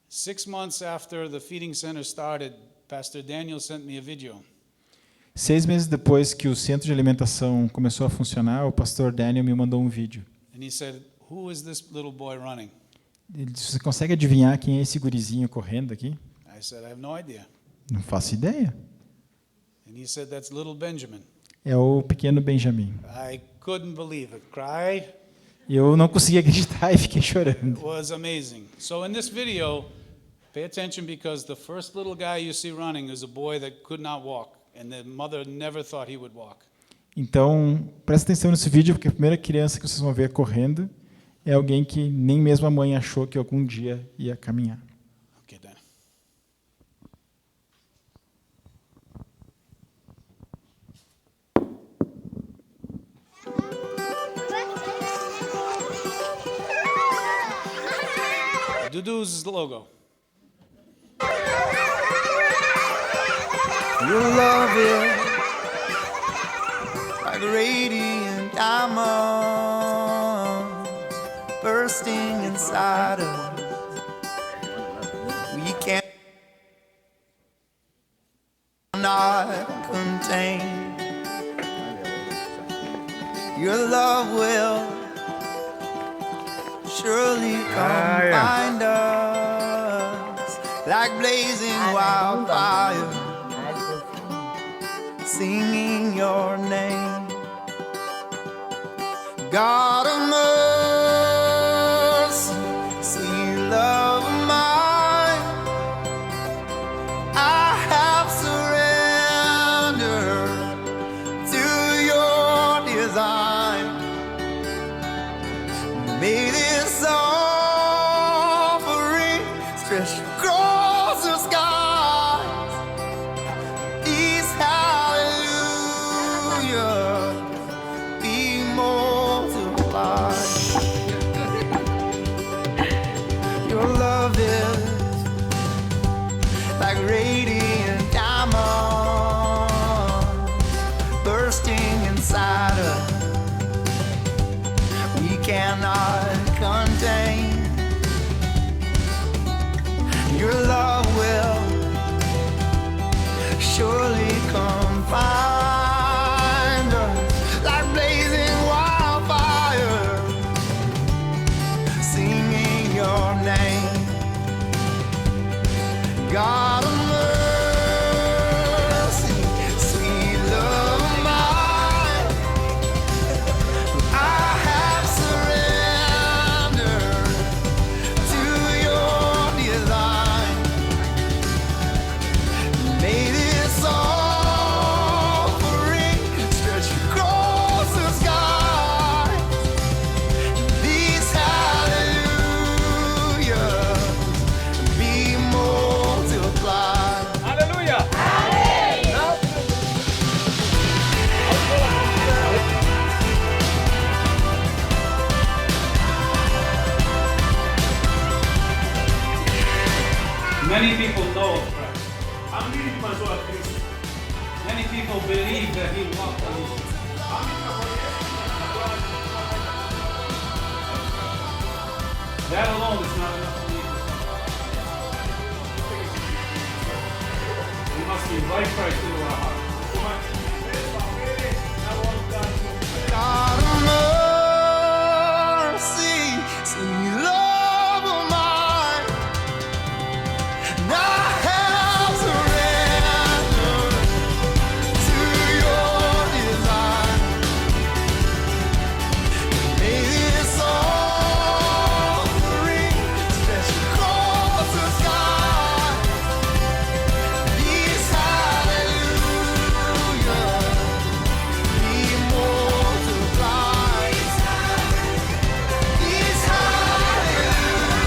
Speaker 2: 6 months after the feeding center started, Pastor Daniel sent me a video.
Speaker 3: 6 meses depois que o centro de alimentação começou a funcionar, o pastor Daniel me mandou um vídeo.
Speaker 2: And he said, "Who is this little boy running?"
Speaker 3: Ele disse, você consegue adivinhar quem é esse gurizinho correndo aqui?
Speaker 2: I said, "I have no idea."
Speaker 3: Não faço ideia.
Speaker 2: And he said, "That's little Benjamin."
Speaker 3: É o pequeno Benjamin.
Speaker 2: I couldn't believe it. Cried.
Speaker 3: E eu não consegui acreditar e fiquei chorando.
Speaker 2: It was amazing. So in this video, pay attention because the first little guy you see running is a boy that could not walk, and the mother never thought he would walk.
Speaker 3: Então, presta atenção nesse vídeo, porque a primeira criança que vocês vão ver correndo é alguém que nem mesmo a mãe achou que algum dia ia caminhar.
Speaker 2: Okay, done. Dudu's logo.
Speaker 4: Your love is like radiant diamonds bursting inside us. We can't not contain. Your love will surely come find us like blazing wildfire. singing your name. God of mercy, sweet love of mine, I have surrendered to your design. May this offering stretch across the skies. These hallelujah be multiplied. Your love is like radiant diamond bursting inside us. We cannot contain. Your love will surely come find us like blazing wildfire, singing your name. God of mercy, sweet love of mine, I have surrendered to your design. May this offering stretch across the sky. These hallelujahs be multiplied.
Speaker 2: Hallelujah. Many people know of Christ. Many people believe that he walked on the earth. That alone is not enough to lead us. We must invite Christ into our hearts.
Speaker 4: God of mercy, sweet love of mine, and I have surrendered to your design. May this offering stretch across the sky. These hallelujahs be multiplied. These hallelujahs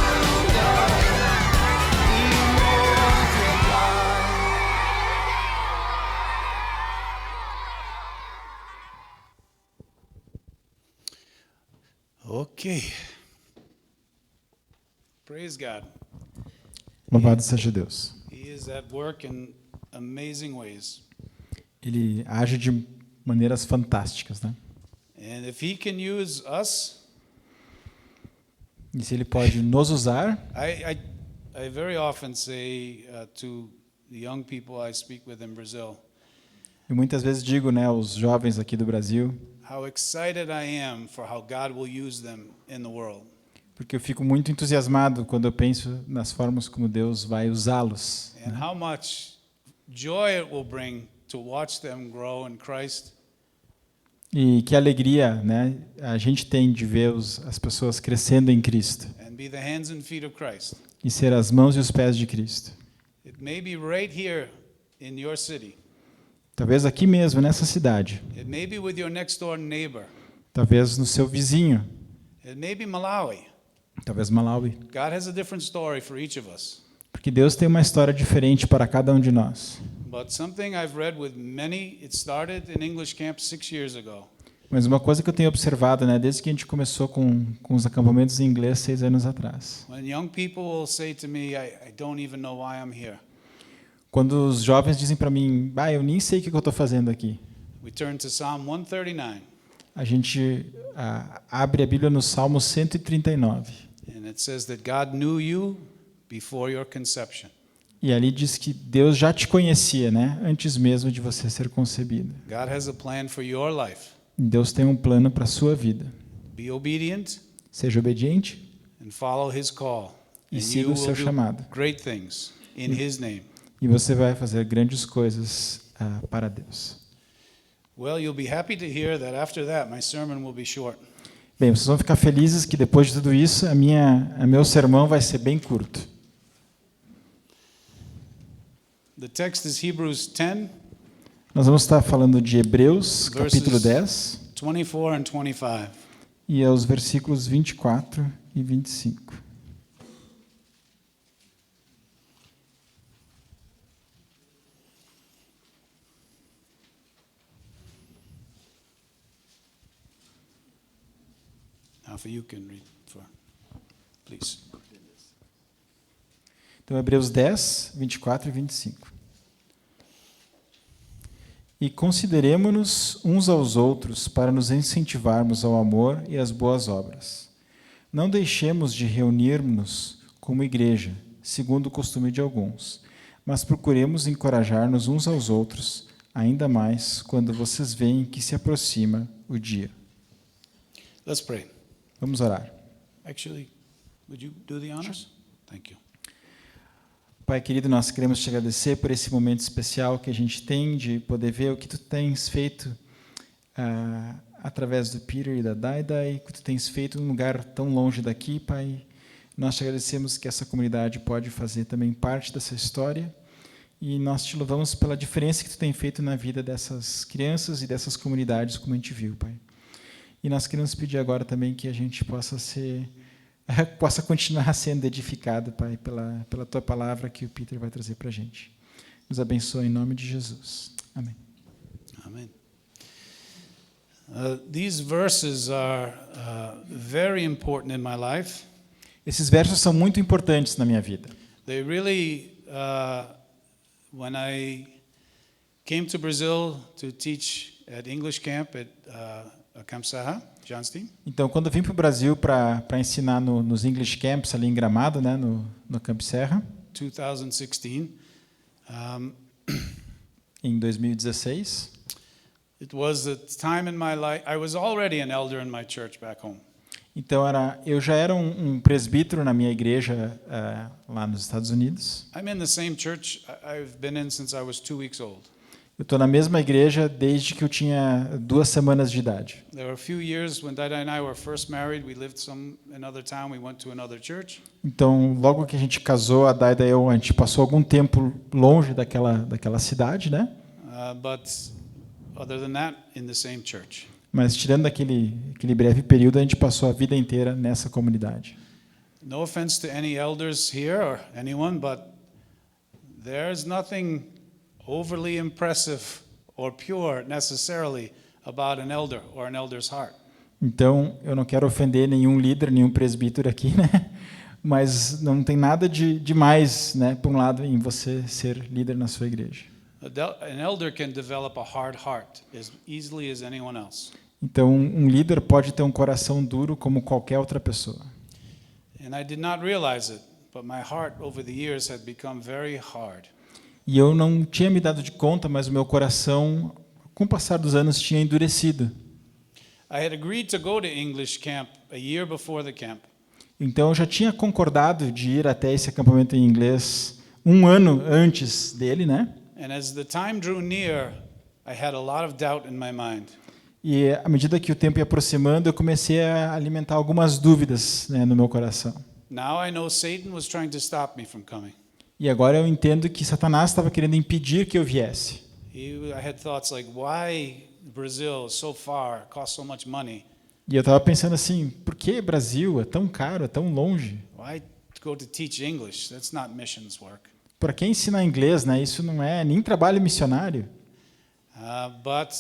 Speaker 4: be multiplied.
Speaker 2: Okay. Praise God.
Speaker 3: Louvado seja Deus.
Speaker 2: He is at work in amazing ways.
Speaker 3: Ele age de maneiras fantásticas, né?
Speaker 2: And if he can use us,
Speaker 3: E se ele pode nos usar,
Speaker 2: I very often say to the young people I speak with in Brazil,
Speaker 3: eu muitas vezes digo, né, aos jovens aqui do Brasil,
Speaker 2: how excited I am for how God will use them in the world.
Speaker 3: porque eu fico muito entusiasmado quando eu penso nas formas como Deus vai usá-los.
Speaker 2: And how much joy it will bring to watch them grow in Christ.
Speaker 3: E que alegria, né, a gente tem de ver as pessoas crescendo em Cristo
Speaker 2: And be the hands and feet of Christ.
Speaker 3: e ser as mãos e os pés de Cristo.
Speaker 2: It may be right here in your city.
Speaker 3: Talvez aqui mesmo, nessa cidade.
Speaker 2: It may be with your next door neighbor.
Speaker 3: Talvez no seu vizinho.
Speaker 2: It may be Malawi.
Speaker 3: Talvez Malawi.
Speaker 2: God has a different story for each of us.
Speaker 3: Porque Deus tem uma história diferente para cada um de nós.
Speaker 2: But something I've read with many, it started in English camp 6 years ago.
Speaker 3: Mas uma coisa que eu tenho observado, né, desde que a gente começou com os acampamentos em inglês 6 anos atrás.
Speaker 2: When young people will say to me, I don't even know why I'm here.
Speaker 3: Quando os jovens dizem para mim, eu nem sei o que eu estou fazendo aqui.
Speaker 2: We turn to Psalm 139.
Speaker 3: A gente abre a Bíblia no Salmo 139.
Speaker 2: And it says that God knew you before your conception.
Speaker 3: E ali diz que Deus já te conhecia, né, antes mesmo de você ser concebido.
Speaker 2: God has a plan for your life.
Speaker 3: Deus tem um plano para a sua vida.
Speaker 2: Be obedient
Speaker 3: Seja obediente
Speaker 2: and follow his call.
Speaker 3: e
Speaker 2: And
Speaker 3: siga
Speaker 2: you
Speaker 3: o seu
Speaker 2: will do
Speaker 3: chamado.
Speaker 2: great things in his name.
Speaker 3: E você vai fazer grandes coisas para Deus.
Speaker 2: Well, you'll be happy to hear that after that my sermon will be short.
Speaker 3: Bem, vocês vão ficar felizes que depois de tudo isso, meu sermão vai ser bem curto.
Speaker 2: The text is Hebrews 10,
Speaker 3: Nós vamos estar falando de Hebreus, capítulo 10,
Speaker 2: 24 and 25.
Speaker 3: e aos versículos 24 e 25.
Speaker 2: Alpha, you can read please.
Speaker 3: Então, Hebreus 10, 24 e 25. E consideremo-nos uns aos outros para nos incentivarmos ao amor e às boas obras. Não deixemos de reunir-nos como igreja, segundo o costume de alguns, mas procuremos encorajar-nos uns aos outros, ainda mais quando vocês veem que se aproxima o dia.
Speaker 2: Let's pray.
Speaker 3: Vamos orar.
Speaker 2: Actually, would you do the honors? Thank you.
Speaker 3: Pai querido, nós queremos te agradecer por esse momento especial que a gente tem de poder ver o que tu tens feito através do Peter e da Daida e o que tu tens feito num lugar tão longe daqui, Pai. Nós te agradecemos que essa comunidade pode fazer também parte dessa história e nós te louvamos pela diferença que tu tem feito na vida dessas crianças e dessas comunidades, como a gente viu, Pai. E nós queremos pedir agora também que a gente possa continuar sendo edificado, Pai, pela Tua palavra que o Peter vai trazer para a gente. Nos abençoe em nome de Jesus. Amém.
Speaker 2: Amen. These verses are very important in my life.
Speaker 3: Esses versos são muito importantes na minha vida.
Speaker 2: They really, when I came to Brazil to teach at English camp at Camp Serra, Johnstein.
Speaker 3: Então, quando eu vim para o Brasil para ensinar nos English Camps ali em Gramado, né, no Camp Serra,
Speaker 2: 2016.
Speaker 3: em 2016,
Speaker 2: It was a time in my life. I was already an elder in my church back home.
Speaker 3: então eu já era um presbítero na minha igreja lá nos Estados Unidos.
Speaker 2: I'm in the same church I've been in since I was 2 weeks old.
Speaker 3: Eu estou na mesma igreja desde que eu tinha 2 semanas de idade.
Speaker 2: There were a few years when Dada and I were first married. We lived another town. We went to another church.
Speaker 3: Então, logo que a gente casou, a Daida e eu, a gente passou algum tempo longe daquela cidade, né?
Speaker 2: But other than that, in the same church.
Speaker 3: Mas tirando aquele breve período, a gente passou a vida inteira nessa comunidade.
Speaker 2: No offense to any elders here or anyone, but there's nothing overly impressive or pure necessarily about an elder or an elder's heart.
Speaker 3: Então, eu não quero ofender nenhum líder, nenhum presbítero aqui, né? Mas não tem nada de demais, né, por um lado, em você ser líder na sua igreja.
Speaker 2: An elder can develop a hard heart as easily as anyone else.
Speaker 3: Então, um líder pode ter um coração duro como qualquer outra pessoa.
Speaker 2: And I did not realize it, but my heart over the years had become very hard.
Speaker 3: E eu não tinha me dado de conta, mas o meu coração, com o passar dos anos, tinha endurecido.
Speaker 2: I had agreed to go to English camp a year before the camp.
Speaker 3: Então, eu já tinha concordado de ir até esse acampamento em inglês 1 ano antes dele, né?
Speaker 2: And as the time drew near, I had a lot of doubt in my mind.
Speaker 3: E à medida que o tempo ia aproximando, eu comecei a alimentar algumas dúvidas, né, no meu coração.
Speaker 2: Now I know Satan was trying to stop me from coming.
Speaker 3: E agora eu entendo que Satanás estava querendo impedir que eu viesse.
Speaker 2: I had thoughts like, why Brazil so far, costs so much money?
Speaker 3: E eu estava pensando assim, por que Brasil? É tão caro, é tão longe.
Speaker 2: Why go to teach English? That's not missions work.
Speaker 3: Para quem ensinar inglês, né? Isso não é nem trabalho missionário.
Speaker 2: But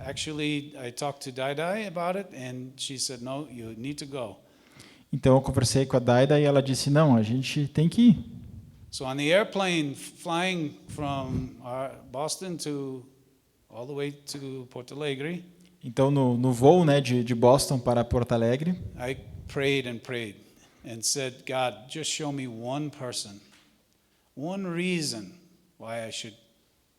Speaker 2: actually, I talked to Daidai about it, and she said, no, you need to go.
Speaker 3: Então eu conversei com a Daida e ela disse, não, a gente tem que ir.
Speaker 2: So on the airplane flying from Boston all the way to Porto Alegre,
Speaker 3: Então no voo, né, de Boston para Porto Alegre,
Speaker 2: I prayed and said, God, just show me one person, one reason why I should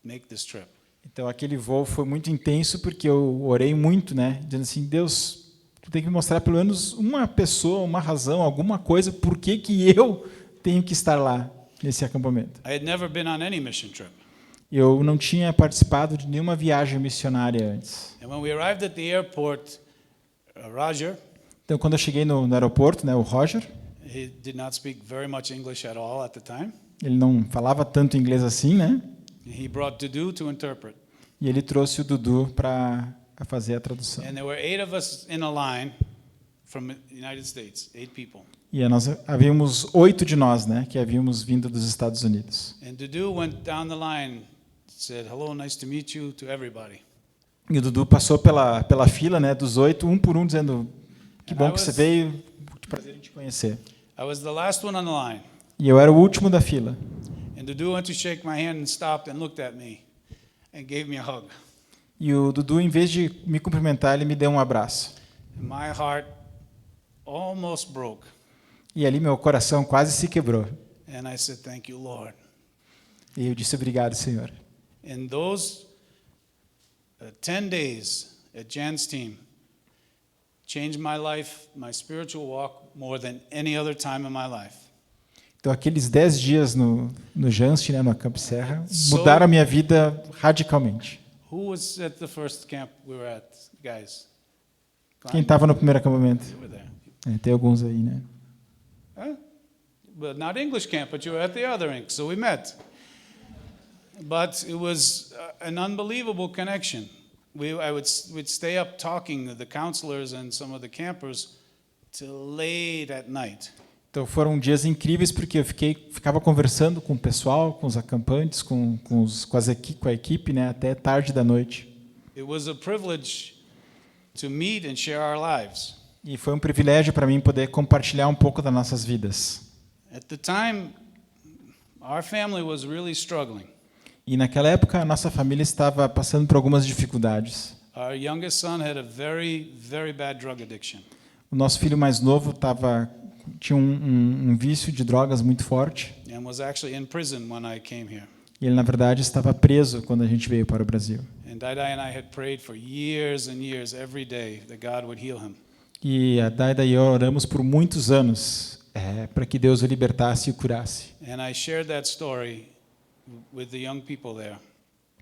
Speaker 2: make this trip.
Speaker 3: então aquele voo foi muito intenso porque eu orei muito, né, dizendo assim, Deus, tu tem que me mostrar pelo menos uma pessoa, uma razão, alguma coisa, por que eu tenho que estar lá nesse acampamento.
Speaker 2: I had never been on any mission trip.
Speaker 3: Eu não tinha participado de nenhuma viagem missionária antes.
Speaker 2: And when we arrived at the airport, Roger,
Speaker 3: Então, quando eu cheguei no aeroporto, né, o Roger,
Speaker 2: he did not speak very much English at all at the time.
Speaker 3: ele não falava tanto inglês assim, né?
Speaker 2: He brought Dudu to interpret.
Speaker 3: E ele trouxe o Dudu para fazer a tradução.
Speaker 2: And there were 8 of us in a line from the United States, 8 people.
Speaker 3: E nós havíamos 8 de nós, né, que havíamos vindo dos Estados Unidos.
Speaker 2: And Dudu went down the line, said, "Hello, nice to meet you," to everybody.
Speaker 3: E o Dudu passou pela fila, né, dos 8, um por um, dizendo: que bom que você veio, que prazer em te conhecer.
Speaker 2: I was the last one on the line.
Speaker 3: E eu era o último da fila.
Speaker 2: And Dudu went to shake my hand and stopped and looked at me and gave me a hug.
Speaker 3: E o Dudu, em vez de me cumprimentar, ele me deu um abraço.
Speaker 2: And my heart almost broke.
Speaker 3: E ali meu coração quase se quebrou.
Speaker 2: And I said, "Thank you, Lord."
Speaker 3: E eu disse: obrigado, Senhor.
Speaker 2: In those 10 days at Jan's team changed my life, my spiritual walk, more than any other time in my life.
Speaker 3: Então, aqueles 10 dias no Janst, né, no Campo Serra, mudaram a minha vida radicalmente.
Speaker 2: Who was at the first camp we were at, guys?
Speaker 3: Quem estava no primeiro acampamento?
Speaker 2: You were there.
Speaker 3: Tem alguns aí, né?
Speaker 2: Huh? But not English camp, but you were at the other Inc. So we met. But it was an unbelievable connection. We'd stay up talking to the counselors and some of the campers till late at night.
Speaker 3: Então foram dias incríveis porque eu ficava conversando com o pessoal, com os acampantes, com a equipe, né, até tarde da noite.
Speaker 2: It was a privilege to meet and share our lives.
Speaker 3: E foi um privilégio para mim poder compartilhar um pouco das nossas vidas.
Speaker 2: At the time, our family was really struggling.
Speaker 3: E naquela época a nossa família estava passando por algumas dificuldades.
Speaker 2: Our youngest son had a very, very bad drug addiction.
Speaker 3: O nosso filho mais novo tinha um vício de drogas muito forte.
Speaker 2: And was actually in prison when I came here.
Speaker 3: E ele, na verdade, estava preso quando a gente veio para o Brasil.
Speaker 2: And Daidai and I had prayed for years and years, every day, that God would heal him.
Speaker 3: E a Daida e eu oramos por muitos anos para que Deus o libertasse e o curasse.
Speaker 2: And I shared that story with the young people there.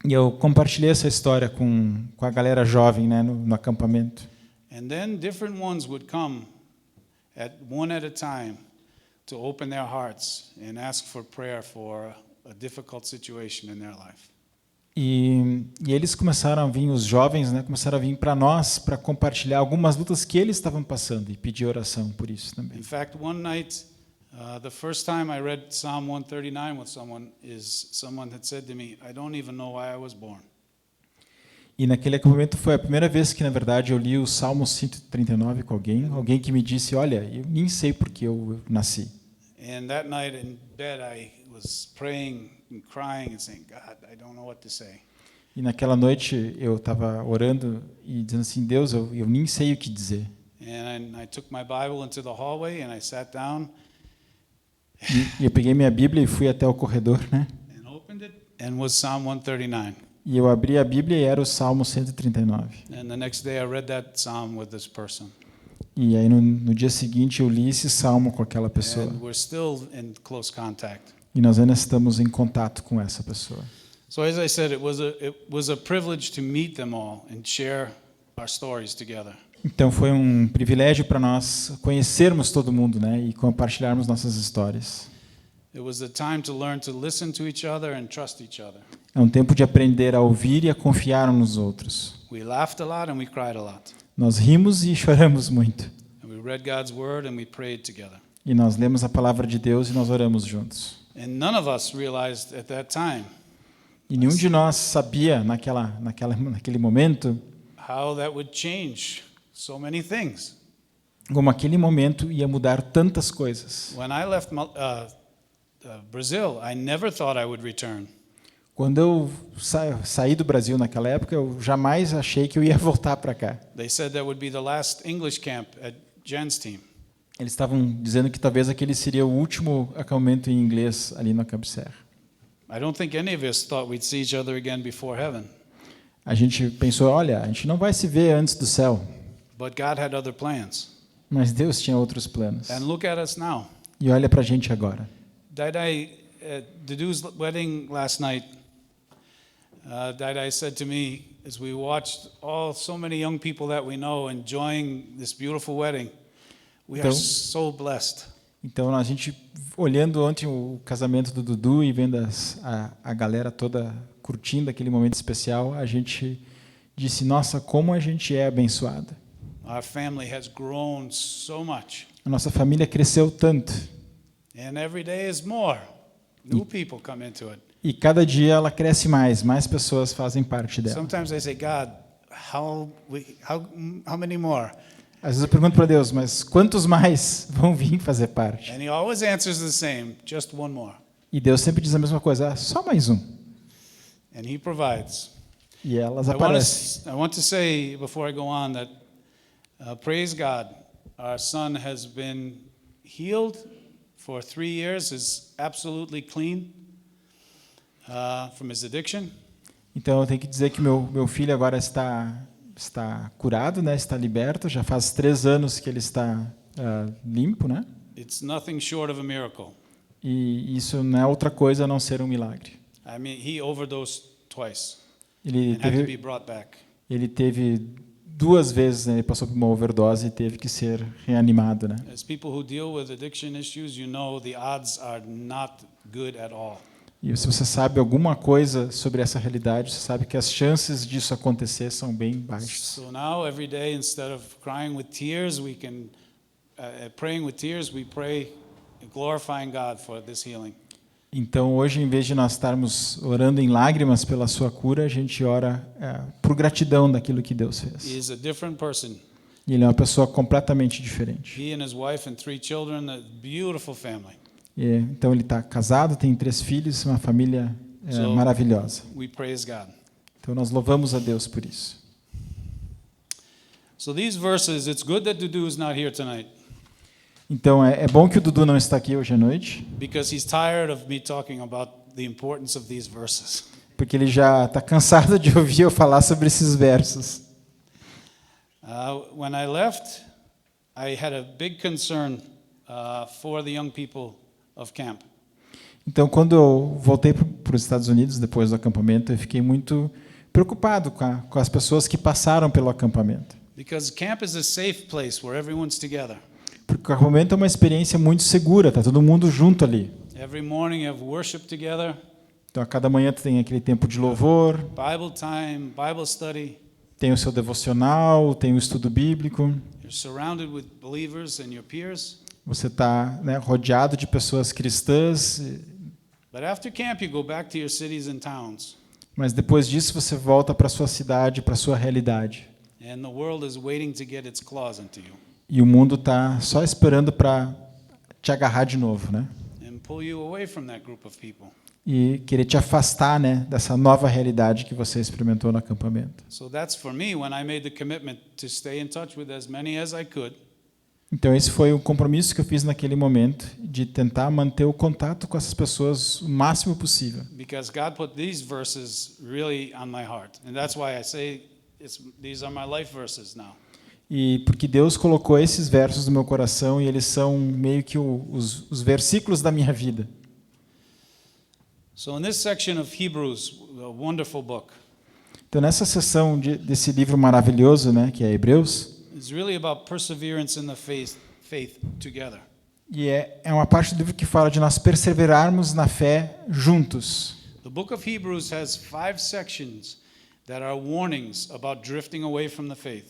Speaker 3: E eu compartilhei essa história com a galera jovem, né, no acampamento.
Speaker 2: And then different ones would come, one at a time, to open their hearts and ask for prayer for a difficult situation in their life.
Speaker 3: E eles começaram a vir, os jovens, né, começaram a vir para nós para compartilhar algumas lutas que eles estavam passando e pedir oração por isso também.
Speaker 2: In fact, one night, the first time I read Psalm 139 with someone had said to me, "I don't even know why I was born."
Speaker 3: E naquele momento foi a primeira vez que, na verdade, eu li o Salmo 139 com alguém que me disse: olha, eu nem sei por que eu nasci.
Speaker 2: And that night in bed, I was praying and crying and saying, "God, I don't know what to say."
Speaker 3: E naquela noite eu estava orando e dizendo assim: Deus, eu nem sei o que dizer.
Speaker 2: And I took my Bible into the hallway and I sat down
Speaker 3: E eu peguei minha Bíblia e fui até o corredor, né?
Speaker 2: and opened it, and was Psalm 139.
Speaker 3: E eu abri a Bíblia e era o Salmo 139.
Speaker 2: And the next day I read that psalm with this person.
Speaker 3: E aí no dia seguinte eu li esse salmo com aquela pessoa.
Speaker 2: And we're still in close contact.
Speaker 3: E nós ainda estamos em contato com essa pessoa.
Speaker 2: So as I said, it was a privilege to meet them all and share our stories together.
Speaker 3: Então foi um privilégio para nós conhecermos todo mundo, né, e compartilharmos nossas histórias.
Speaker 2: It was a time to learn to listen to each other and trust each other.
Speaker 3: É um tempo de aprender a ouvir e a confiar uns nos outros.
Speaker 2: We laughed a lot and we cried a lot.
Speaker 3: Nós rimos e choramos muito.
Speaker 2: And we read God's word and we prayed together.
Speaker 3: E nós lemos a palavra de Deus e nós oramos juntos.
Speaker 2: And none of us realized at that time
Speaker 3: E nenhum de nós sabia naquele momento
Speaker 2: how that would change so many things.
Speaker 3: como aquele momento ia mudar tantas coisas.
Speaker 2: When I left Brazil, I never thought I would return.
Speaker 3: Quando eu saí do Brasil naquela época, eu jamais achei que eu ia voltar para cá.
Speaker 2: They said that would be the last English camp at Jan's team.
Speaker 3: Eles estavam dizendo que talvez aquele seria o último acampamento em inglês ali no Campo Serra.
Speaker 2: I don't think any of us thought we'd see each other again before heaven.
Speaker 3: A gente pensou, olha, a gente não vai se ver antes do céu.
Speaker 2: But God had other plans.
Speaker 3: Mas Deus tinha outros planos.
Speaker 2: And look at us now.
Speaker 3: E olha para a gente agora.
Speaker 2: Dudu's wedding last night, Dai said to me as we watched so many young people that we know enjoying this beautiful wedding, we are
Speaker 3: Então-
Speaker 2: so blessed.
Speaker 3: Então, a gente, olhando ontem o casamento do Dudu e vendo a galera toda curtindo aquele momento especial, a gente disse, nossa, como a gente é abençoada.
Speaker 2: Our family has grown so much.
Speaker 3: A nossa família cresceu tanto.
Speaker 2: And every day is more. New people come into it.
Speaker 3: E cada dia ela cresce mais pessoas fazem parte dela.
Speaker 2: Sometimes I say, God, how many more?
Speaker 3: Às vezes eu pergunto para Deus, mas quantos mais vão vir fazer parte?
Speaker 2: And he always answers the same, just one more.
Speaker 3: E Deus sempre diz a mesma coisa, só mais um.
Speaker 2: And he provides.
Speaker 3: E elas
Speaker 2: I
Speaker 3: aparecem.
Speaker 2: want to say before I go on that praise God, our son has been healed for 3 years, is absolutely clean from his addiction.
Speaker 3: Então eu tenho que dizer que meu filho agora está curado, né? Está liberto. Já faz 3 anos que ele está limpo, né?
Speaker 2: It's nothing short of a miracle.
Speaker 3: E isso não é outra coisa a não ser um milagre.
Speaker 2: I mean, he overdosed twice
Speaker 3: Ele
Speaker 2: and had to be
Speaker 3: teve,
Speaker 2: brought back.
Speaker 3: ele teve 2 vezes, né? Ele passou por uma overdose e teve que ser reanimado, né?
Speaker 2: As people who deal with addiction issues, you know the odds are not good at all.
Speaker 3: E se você sabe alguma coisa sobre essa realidade, você sabe que as chances disso acontecer são bem baixas.
Speaker 2: So now every day, instead of crying with tears, we can praying with tears. We pray, glorifying God for this healing.
Speaker 3: Então hoje, em vez de nós estarmos orando em lágrimas pela sua cura, a gente ora por gratidão daquilo que Deus
Speaker 2: He
Speaker 3: fez.
Speaker 2: is a different person.
Speaker 3: E ele é uma pessoa completamente diferente.
Speaker 2: He and his wife and 3 children, a beautiful family.
Speaker 3: Então ele está casado, tem 3 filhos, uma família
Speaker 2: So-
Speaker 3: maravilhosa.
Speaker 2: We praise God.
Speaker 3: Então nós louvamos a Deus por isso.
Speaker 2: So these verses, it's good that Dudu is not here tonight
Speaker 3: Então é bom que o Dudu não está aqui hoje à noite,
Speaker 2: because he's tired of me talking about the importance of these verses.
Speaker 3: porque ele já está cansado de ouvir eu falar sobre esses versos.
Speaker 2: When I left, I had a big concern for the young people of camp.
Speaker 3: Então, quando eu voltei para os Estados Unidos, depois do acampamento, eu fiquei muito preocupado com as pessoas que passaram pelo acampamento.
Speaker 2: Because camp is a safe place where everyone's together.
Speaker 3: Porque o acampamento é uma experiência muito segura, está todo mundo junto ali.
Speaker 2: Every morning you have worship together,
Speaker 3: Então, a cada manhã tem aquele tempo de louvor,
Speaker 2: Bible time, Bible study.
Speaker 3: tem o seu devocional, tem o estudo bíblico.
Speaker 2: You're surrounded with believers and your peers.
Speaker 3: Você está, né, rodeado de pessoas cristãs,
Speaker 2: But after camp, you go back to your cities and towns,
Speaker 3: mas depois disso você volta para a sua cidade, para a sua realidade.
Speaker 2: and the world is waiting to get its claws into you
Speaker 3: E o mundo está só esperando para te agarrar de novo, né?
Speaker 2: and pull you away from that group of people.
Speaker 3: E querer te afastar, né, dessa nova realidade que você experimentou no acampamento.
Speaker 2: So that's for me when I made the commitment to stay in touch with as many as I could.
Speaker 3: Então esse foi o compromisso que eu fiz naquele momento, de tentar manter o contato com essas pessoas o máximo possível.
Speaker 2: Because God put these verses really on my heart. And that's why I say these are my life verses now.
Speaker 3: E porque Deus colocou esses versos no meu coração e eles são meio que os versículos da minha vida.
Speaker 2: So in this section of Hebrews, a wonderful book,
Speaker 3: Então nessa seção desse livro maravilhoso, né, que é Hebreus,
Speaker 2: it's really about perseverance in the faith together.
Speaker 3: e é uma parte do livro que fala de nós perseverarmos na fé juntos.
Speaker 2: The book of Hebrews has 5 sections that are warnings about drifting away from the faith.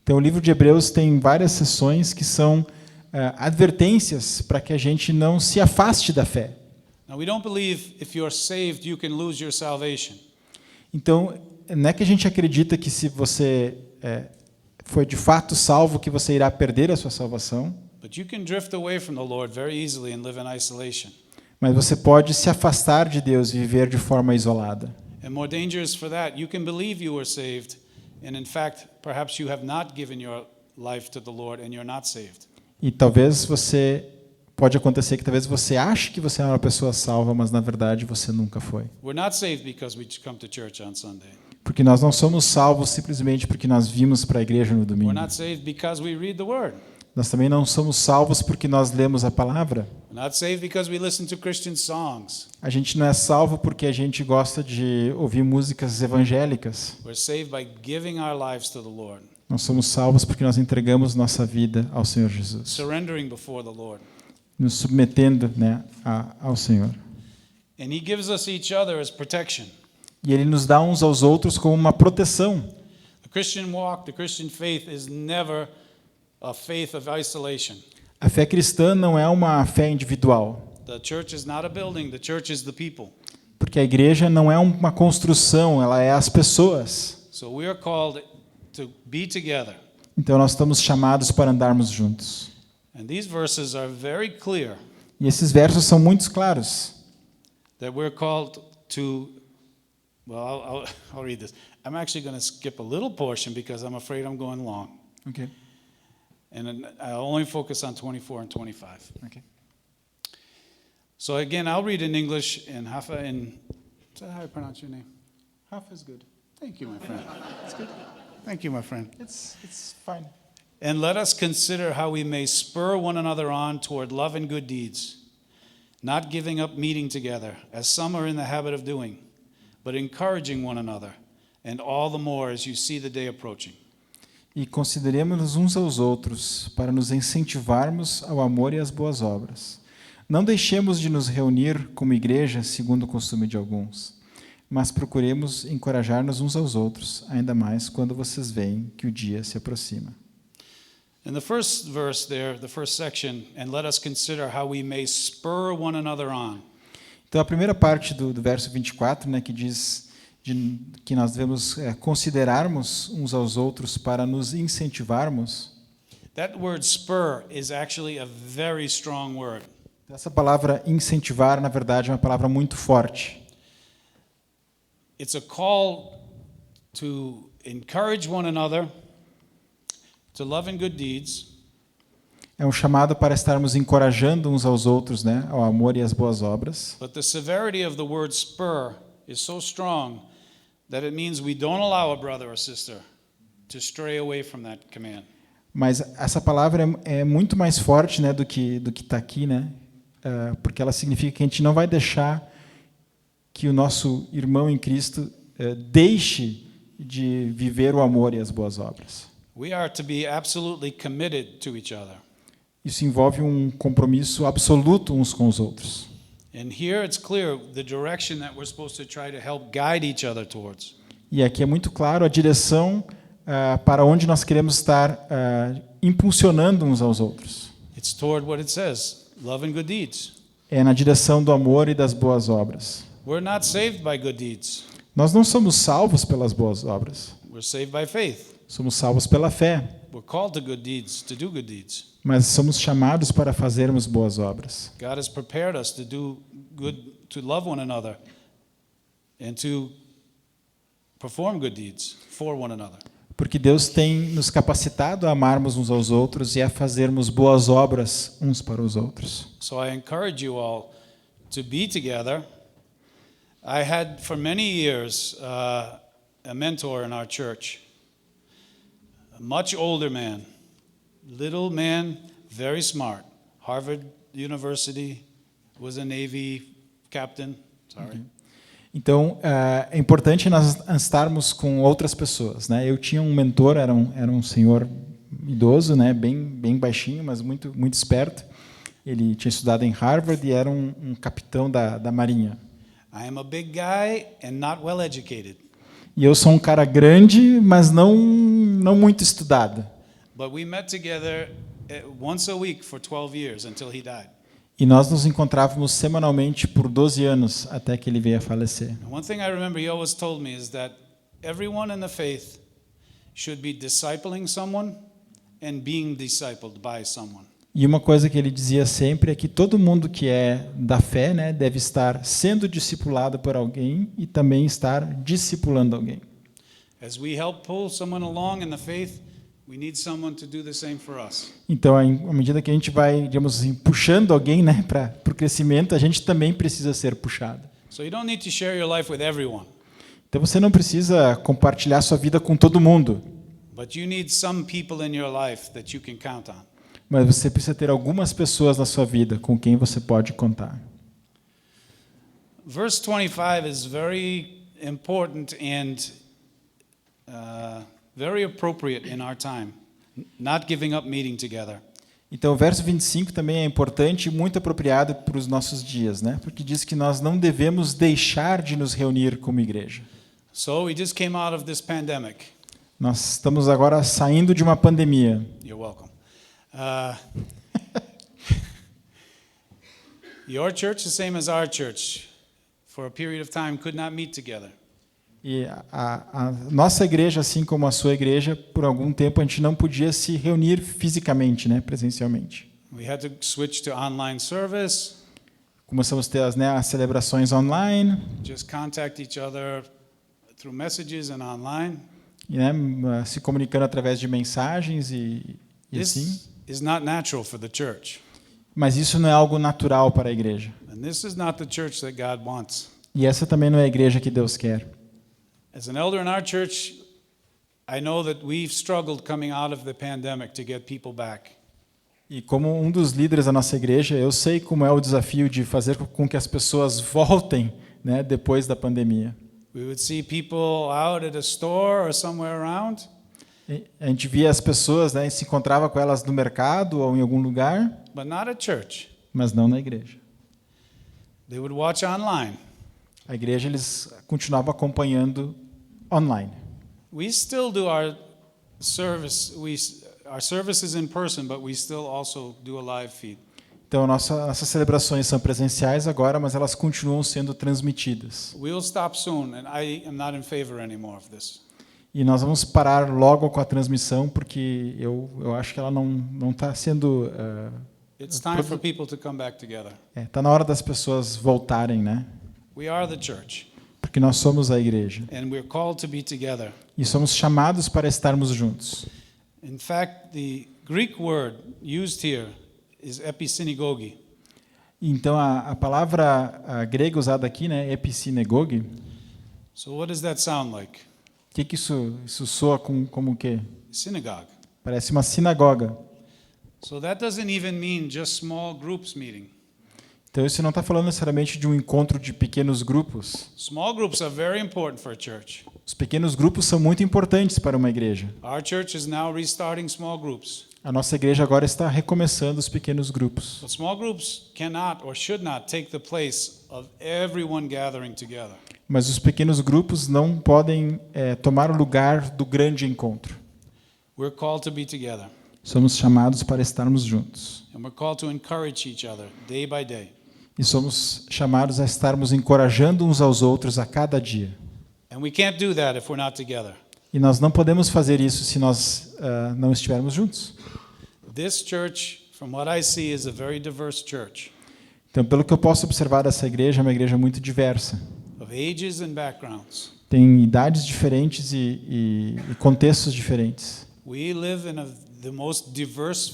Speaker 3: Então o livro de Hebreus tem várias seções que são advertências para que a gente não se afaste da fé.
Speaker 2: Now we don't believe if you're saved you can lose your salvation.
Speaker 3: Então não é que a gente acredita que se você foi de fato salvo que você irá perder a sua salvação,
Speaker 2: But you can drift away from the Lord very easily and live in isolation.
Speaker 3: mas você pode se afastar de Deus e viver de forma isolada.
Speaker 2: And more dangerous for that, you can believe you were saved, and in fact, perhaps you have not given your life to the Lord and you're not saved.
Speaker 3: E pode acontecer que talvez você ache que você é uma pessoa salva, mas na verdade você nunca foi.
Speaker 2: We're not saved because we come to church on Sunday.
Speaker 3: Porque nós não somos salvos simplesmente porque nós vimos para a igreja no
Speaker 2: We're
Speaker 3: domingo.
Speaker 2: not saved because we read the Word.
Speaker 3: Nós também não somos salvos porque nós lemos a palavra.
Speaker 2: We're not saved because we listen to Christian songs.
Speaker 3: A gente não é salvo porque a gente gosta de ouvir músicas evangélicas.
Speaker 2: We're saved by giving our lives to the Lord,
Speaker 3: Nós somos salvos porque nós entregamos nossa vida ao Senhor Jesus,
Speaker 2: surrendering before the Lord.
Speaker 3: nos submetendo, né, ao Senhor.
Speaker 2: And He gives us each other as protection.
Speaker 3: E Ele nos dá uns aos outros como uma proteção.
Speaker 2: The Christian walk, the Christian faith is never a faith of isolation.
Speaker 3: A fé cristã não é uma fé individual,
Speaker 2: The church is not a building, the church is the people.
Speaker 3: porque a igreja não é uma construção, ela é as pessoas.
Speaker 2: So we are called to be together.
Speaker 3: Então nós estamos chamados para andarmos juntos.
Speaker 2: And these verses are very clear
Speaker 3: E esses versos são muito claros.
Speaker 2: that we're called to, well, I'll read this. I'm actually going to skip a little portion because I'm afraid I'm going long.
Speaker 3: Okay.
Speaker 2: And I'll only focus on 24 and 25.
Speaker 3: Okay.
Speaker 2: So again, I'll read in English and Hafa in, is that how I pronounce your name?
Speaker 3: Half is good.
Speaker 2: Thank you, my friend. That's good. Thank you, my friend.
Speaker 3: It's fine.
Speaker 2: And let us consider how we may spur one another on toward love and good deeds, not giving up meeting together, as some are in the habit of doing, but encouraging one another, and all the more as you see the day approaching.
Speaker 3: E consideremos-nos uns aos outros para nos incentivarmos ao amor e às boas obras. Não deixemos de nos reunir como igreja, segundo o costume de alguns, mas procuremos encorajar-nos uns aos outros, ainda mais quando vocês veem que o dia se aproxima.
Speaker 2: In the first verse there, the first section, and let us consider how we may spur one another on.
Speaker 3: Então, a primeira parte do verso 24, né, que diz que nós devemos considerarmos uns aos outros para nos incentivarmos.
Speaker 2: That word spur is actually a very strong word.
Speaker 3: Essa palavra incentivar, na verdade, é uma palavra muito forte.
Speaker 2: It's a call to encourage one another, to love and good deeds,
Speaker 3: É um chamado para estarmos encorajando uns aos outros, né, ao amor e às boas obras.
Speaker 2: but the severity of the word spur is so strong that it means we don't allow a brother or sister to stray away from that command.
Speaker 3: Mas essa palavra é muito mais forte, né, do que está aqui, né, porque ela significa que a gente não vai deixar que o nosso irmão em Cristo deixe de viver o amor e as boas obras.
Speaker 2: We are to be absolutely committed to each other.
Speaker 3: Isso envolve um compromisso absoluto uns com os outros.
Speaker 2: And here it's clear the direction that we're supposed to try to help guide each other towards.
Speaker 3: E aqui é muito claro a direção para onde nós queremos estar impulsionando uns aos outros.
Speaker 2: It's toward what it says, love and good deeds.
Speaker 3: É na direção do amor e das boas obras.
Speaker 2: We're not saved by good deeds.
Speaker 3: Nós não somos salvos pelas boas obras.
Speaker 2: We're saved by faith.
Speaker 3: Somos salvos pela fé.
Speaker 2: We're called to good deeds, to do good deeds.
Speaker 3: Mas somos chamados para fazermos boas obras.
Speaker 2: God has prepared us to do good, to love one another, and to perform good deeds for one another.
Speaker 3: Porque Deus tem nos capacitado a amarmos uns aos outros e a fazermos boas obras uns para os outros.
Speaker 2: So I encourage you all to be together. I had for many years a mentor in our church, a much older man, little man, very smart, Harvard University, was a Navy captain. Sorry.
Speaker 3: Então, é importante nós estarmos com outras pessoas, né? Eu tinha um mentor, era um senhor idoso, né? Bem baixinho, mas muito esperto. Ele tinha estudado em Harvard e era um capitão da Marinha.
Speaker 2: I am a big guy and not well educated,
Speaker 3: E eu sou um cara grande, mas não muito estudado.
Speaker 2: but we met together once a week for 12 years until he died.
Speaker 3: E nós nos encontrávamos semanalmente por 12 anos até que ele veio a falecer.
Speaker 2: And one thing I remember he always told me is that everyone in the faith should be discipling someone and being discipled by someone.
Speaker 3: E uma coisa que ele dizia sempre é que todo mundo que é da fé, né, deve estar sendo discipulado por alguém e também estar discipulando alguém.
Speaker 2: As we help pull someone along in the faith, we need someone to do the same for us.
Speaker 3: Então, à medida que a gente vai, digamos assim, puxando alguém, né, para o crescimento, a gente também precisa ser puxado.
Speaker 2: So you don't need to share your life with everyone,
Speaker 3: Então, você não precisa compartilhar sua vida com todo mundo,
Speaker 2: but you need some people in your life that you can count on.
Speaker 3: mas você precisa ter algumas pessoas na sua vida com quem você pode contar.
Speaker 2: Verse 25 is very important and very appropriate in our time. Not giving up meeting together.
Speaker 3: Então, o verso 25 também é importante e muito apropriado para os nossos dias, né? Porque diz que nós não devemos deixar de nos reunir como igreja.
Speaker 2: So we just came out of this pandemic.
Speaker 3: Nós estamos agora saindo de uma pandemia.
Speaker 2: You're welcome. Your church, the same as our church, for a period of time could not meet together.
Speaker 3: E a nossa igreja, assim como a sua igreja, por algum tempo a gente não podia se reunir fisicamente, né, presencialmente.
Speaker 2: We had to switch to online service,
Speaker 3: Começamos a ter as celebrações online,
Speaker 2: just contact each other through messages and online.
Speaker 3: e, né, se comunicando através de mensagens e assim.
Speaker 2: This is not natural for the church.
Speaker 3: Mas isso não é algo natural para a igreja.
Speaker 2: And this is not the church that God wants.
Speaker 3: E essa também não é a igreja que Deus quer.
Speaker 2: As an elder in our church, I know that we've struggled coming out of the pandemic to get people back.
Speaker 3: E como um dos líderes da nossa igreja, eu sei como é o desafio de fazer com que as pessoas voltem, né, depois da pandemia.
Speaker 2: We would see people out at a store or somewhere around,
Speaker 3: A gente via as pessoas, né, se encontrava com elas no mercado ou em algum lugar,
Speaker 2: but not at church.
Speaker 3: mas não na igreja.
Speaker 2: They would watch online.
Speaker 3: A igreja eles continuavam acompanhando online.
Speaker 2: We still do our services in person, but we still also do a live feed.
Speaker 3: Então nossas celebrações são presenciais agora, mas elas continuam sendo transmitidas.
Speaker 2: We'll stop soon, and I am not in favor anymore of this.
Speaker 3: E nós vamos parar logo com a transmissão, porque eu acho que ela não está sendo...
Speaker 2: It's time for people to come back together.
Speaker 3: Está na hora das pessoas voltarem, né?
Speaker 2: We are the church,
Speaker 3: Porque nós somos a igreja.
Speaker 2: and we're called to be together.
Speaker 3: E somos chamados para estarmos juntos.
Speaker 2: In fact, the Greek word used here is episynagoge.
Speaker 3: Então, a palavra grega usada aqui, né, episinagoge,
Speaker 2: So what does that sound like?
Speaker 3: o que isso soa como o quê?
Speaker 2: Synagogue.
Speaker 3: Parece uma sinagoga.
Speaker 2: So that doesn't even mean just small groups meeting.
Speaker 3: Então, isso não está falando necessariamente de um encontro de pequenos grupos.
Speaker 2: Small groups are very important for a church.
Speaker 3: Os pequenos grupos são muito importantes para uma igreja.
Speaker 2: Our church is now restarting small groups.
Speaker 3: A nossa igreja agora está recomeçando os pequenos grupos.
Speaker 2: But small groups cannot or should not take the place of everyone gathering together.
Speaker 3: Mas os pequenos grupos não podem tomar o lugar do grande encontro.
Speaker 2: We're called to be together.
Speaker 3: Somos chamados para estarmos juntos.
Speaker 2: And we're called to encourage each other day by day.
Speaker 3: E somos chamados a estarmos encorajando uns aos outros a cada dia.
Speaker 2: And we can't do that if we're not together.
Speaker 3: E nós não podemos fazer isso se nós não estivermos juntos.
Speaker 2: This church, from what I see, is a very diverse church
Speaker 3: Então, pelo que eu posso observar dessa igreja, é uma igreja muito diversa.
Speaker 2: of ages and backgrounds.
Speaker 3: Tem idades diferentes e contextos diferentes.
Speaker 2: We live in the most diverse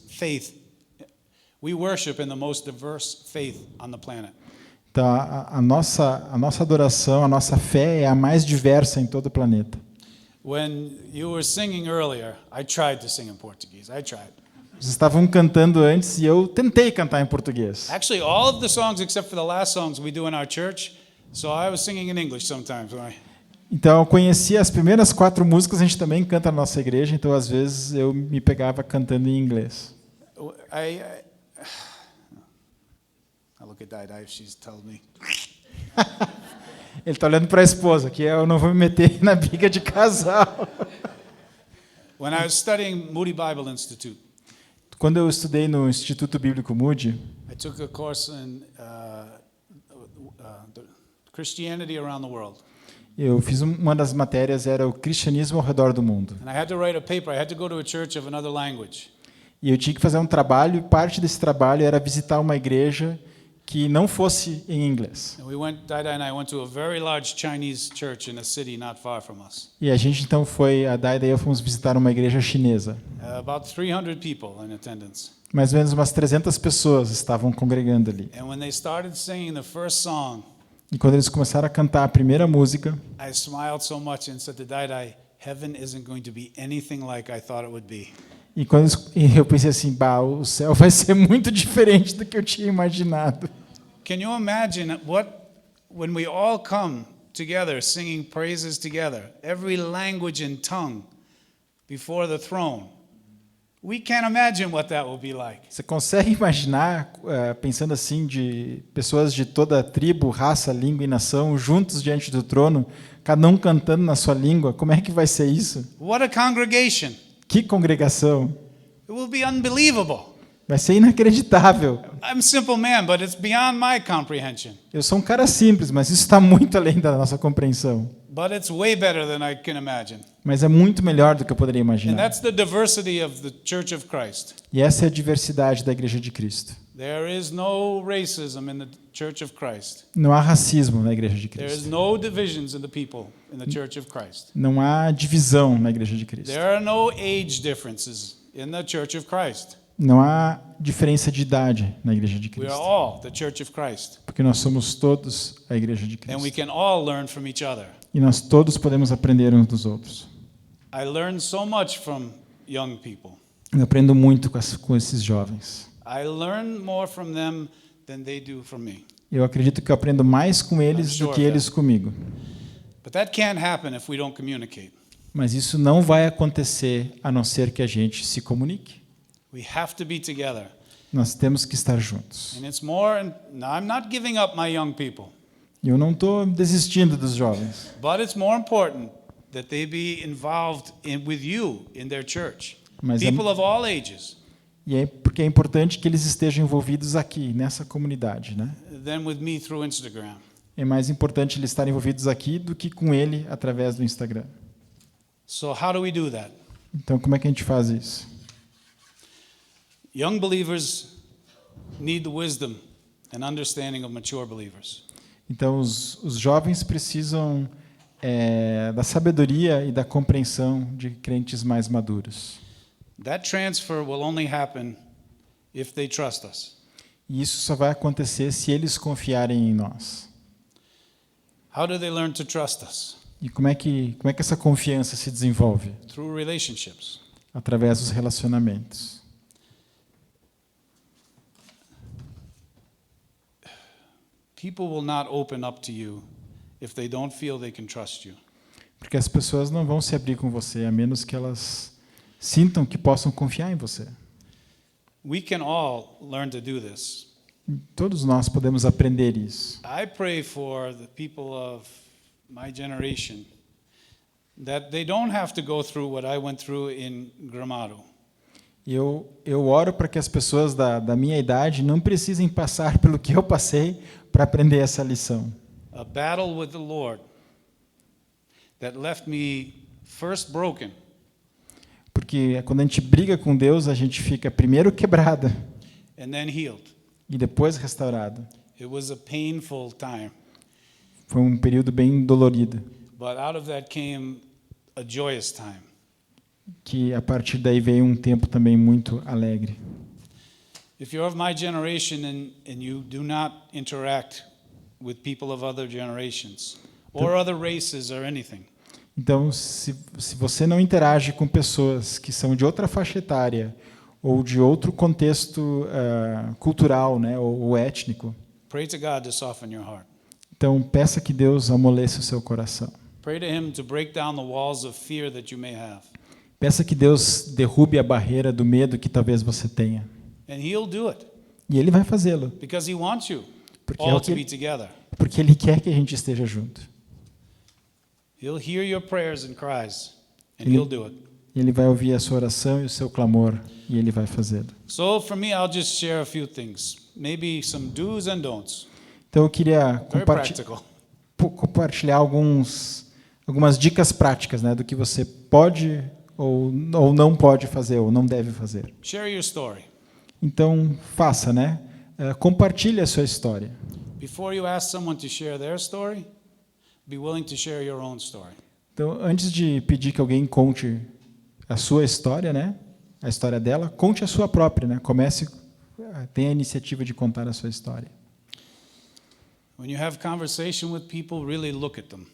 Speaker 2: faith. We worship in the most diverse faith on the planet.
Speaker 3: Então, a nossa adoração, a nossa fé é a mais diversa em todo o planeta.
Speaker 2: When you were singing earlier, I tried to sing in Portuguese. I tried.
Speaker 3: Vocês estavam cantando antes e eu tentei cantar em português.
Speaker 2: Actually, all of the songs except for the last songs we do in our church. So I was singing in English sometimes.
Speaker 3: Então, eu conhecia as primeiras 4 músicas, a gente também canta na nossa igreja, então às vezes eu me pegava cantando em inglês.
Speaker 2: I look at Dai if she's told me.
Speaker 3: Ele está olhando para a esposa, que eu não vou me meter na briga de casal.
Speaker 2: When I was studying Moody Bible Institute,
Speaker 3: Quando eu estudei no Instituto Bíblico Moody,
Speaker 2: I took a course in Christianity around the world.
Speaker 3: eu fiz uma das matérias, era o cristianismo ao redor do mundo.
Speaker 2: And I had to write a paper. I had to go to a church of another language.
Speaker 3: E eu tinha que fazer um trabalho, e parte desse trabalho era visitar uma igreja que não fosse em inglês.
Speaker 2: And Dai and I went to a very large Chinese church in a city not far from us.
Speaker 3: E a gente então foi, a Dai e eu fomos visitar uma igreja chinesa.
Speaker 2: About 300 people in attendance.
Speaker 3: Mais ou menos umas 300 pessoas estavam congregando ali.
Speaker 2: And when they started singing the first song,
Speaker 3: E quando eles começaram a cantar a primeira música,
Speaker 2: I smiled so much and said to Dai, heaven isn't going to be anything like I thought it would be.
Speaker 3: E eu pensei assim, bah, o céu vai ser muito diferente do que eu tinha imaginado.
Speaker 2: Can you imagine when we all come together singing praises together, every language and tongue before the throne? We can't imagine what that will be like.
Speaker 3: Você consegue imaginar, pensando assim, de pessoas de toda tribo, raça, língua e nação juntos diante do trono, cada um cantando na sua língua? Como é que vai ser isso?
Speaker 2: What a congregation.
Speaker 3: Que congregação!
Speaker 2: It will be unbelievable.
Speaker 3: Vai ser inacreditável.
Speaker 2: I'm a simple man, but it's beyond my comprehension.
Speaker 3: Eu sou um cara simples, mas isso está muito além da nossa compreensão.
Speaker 2: But it's way better than I can imagine.
Speaker 3: Mas é muito melhor do que eu poderia
Speaker 2: And
Speaker 3: imaginar.
Speaker 2: that's the diversity of the Church of Christ.
Speaker 3: E essa é a diversidade da Igreja de Cristo.
Speaker 2: There is no racism in the Church of Christ.
Speaker 3: Não há racismo na Igreja de
Speaker 2: There is
Speaker 3: Cristo.
Speaker 2: no divisions in the people in the Church of Christ.
Speaker 3: Não há divisão na Igreja de Cristo.
Speaker 2: There are no age differences in the Church of Christ.
Speaker 3: Não há diferença de idade na Igreja de
Speaker 2: We are
Speaker 3: Cristo.
Speaker 2: all the Church of Christ.
Speaker 3: Porque nós somos todos a Igreja de
Speaker 2: And we
Speaker 3: Cristo.
Speaker 2: can all learn from each other.
Speaker 3: E nós todos podemos aprender uns dos outros.
Speaker 2: I learn so much from young people.
Speaker 3: Eu aprendo muito com esses jovens.
Speaker 2: I learn more from them than they do from me.
Speaker 3: Eu acredito que eu aprendo mais com eles do que eles comigo.
Speaker 2: But that can't happen if we don't communicate.
Speaker 3: Mas isso não vai acontecer a não ser que a gente se comunique.
Speaker 2: We have to be together.
Speaker 3: Nós temos que estar juntos.
Speaker 2: And it's more, now I'm not giving up my young people,
Speaker 3: E eu não estou desistindo dos jovens.
Speaker 2: but it's more important that they be involved with you in their church.
Speaker 3: Mas
Speaker 2: People of all ages,
Speaker 3: E é porque é importante que eles estejam envolvidos aqui, nessa comunidade, né?
Speaker 2: than with me through Instagram.
Speaker 3: É mais importante eles estarem envolvidos aqui do que com ele através do Instagram.
Speaker 2: So how do we do that?
Speaker 3: Então, como é que a gente faz isso?
Speaker 2: Young believers need the wisdom and understanding of mature believers.
Speaker 3: Então, os jovens precisam da sabedoria e da compreensão de crentes mais maduros.
Speaker 2: That transfer will only happen if they trust us.
Speaker 3: E isso só vai acontecer se eles confiarem em nós.
Speaker 2: How do they learn to trust us?
Speaker 3: E como é que essa confiança se desenvolve?
Speaker 2: Through relationships.
Speaker 3: Através dos relacionamentos.
Speaker 2: People will not open up to you if they don't feel they can trust you.
Speaker 3: Porque as pessoas não vão se abrir com você a menos que elas sintam que possam confiar em você.
Speaker 2: We can all learn to do this.
Speaker 3: Todos nós podemos aprender isso.
Speaker 2: I pray for the people of my generation that they don't have to go through what I went through in Gramado.
Speaker 3: Eu oro para que as pessoas da minha idade não precisem passar pelo que eu passei para aprender essa lição.
Speaker 2: A battle with the Lord that left me first broken
Speaker 3: Porque quando a gente briga com Deus, a gente fica primeiro quebrada
Speaker 2: and then healed.
Speaker 3: e depois restaurada.
Speaker 2: It was a painful time,
Speaker 3: Foi um período bem dolorido,
Speaker 2: but out of that came a joyous time.
Speaker 3: que a partir daí veio um tempo também muito alegre.
Speaker 2: If you're of my generation and you do not interact with people of other generations or other races or anything,
Speaker 3: Então, se você não interage com pessoas que são de outra faixa etária ou de outro contexto cultural, né, ou étnico,
Speaker 2: pray to God to soften your heart.
Speaker 3: então peça que Deus amoleça o seu coração.
Speaker 2: Pray to Him to break down the walls of fear that you may have.
Speaker 3: Peça que Deus derrube a barreira do medo que talvez você tenha.
Speaker 2: And He'll do it
Speaker 3: E Ele vai fazê-lo,
Speaker 2: because He wants you
Speaker 3: porque é
Speaker 2: all
Speaker 3: o
Speaker 2: to
Speaker 3: que
Speaker 2: be together.
Speaker 3: porque Ele quer que a gente esteja junto.
Speaker 2: He'll hear your prayers and cries, and
Speaker 3: Ele-
Speaker 2: He'll do it.
Speaker 3: Ele vai ouvir a sua oração e o seu clamor, e Ele vai fazê-lo.
Speaker 2: So for me, I'll just share a few things, maybe some do's and don'ts.
Speaker 3: Então eu queria
Speaker 2: Very practical.
Speaker 3: compartilhar algumas dicas práticas, né, do que você pode ou não pode fazer, ou não deve fazer.
Speaker 2: Share your story.
Speaker 3: Então, faça, né? Compartilhe a sua história.
Speaker 2: Before you ask someone to share their story, be willing to share your own story.
Speaker 3: Então, antes de pedir que alguém conte a sua história, né? A história dela, conte a sua própria, né? Tenha a iniciativa de contar a sua história.
Speaker 2: When you have conversation with people, really look at them.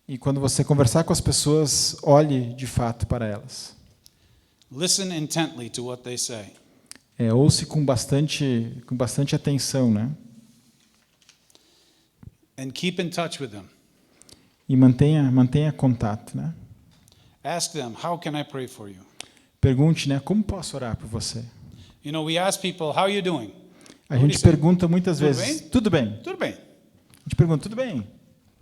Speaker 3: E quando você conversar com as pessoas, olhe de fato para elas.
Speaker 2: Listen intently to what they say.
Speaker 3: Ouça com bastante atenção, né?
Speaker 2: And keep in touch with them.
Speaker 3: E mantenha contato, né?
Speaker 2: Ask them, how can I pray for you?
Speaker 3: Pergunte, né? Como posso orar por você?
Speaker 2: You know, we ask people, how are you doing?
Speaker 3: A gente pergunta muitas
Speaker 2: Tudo
Speaker 3: vezes,
Speaker 2: bem?
Speaker 3: tudo bem?
Speaker 2: Tudo bem.
Speaker 3: A gente pergunta, tudo bem?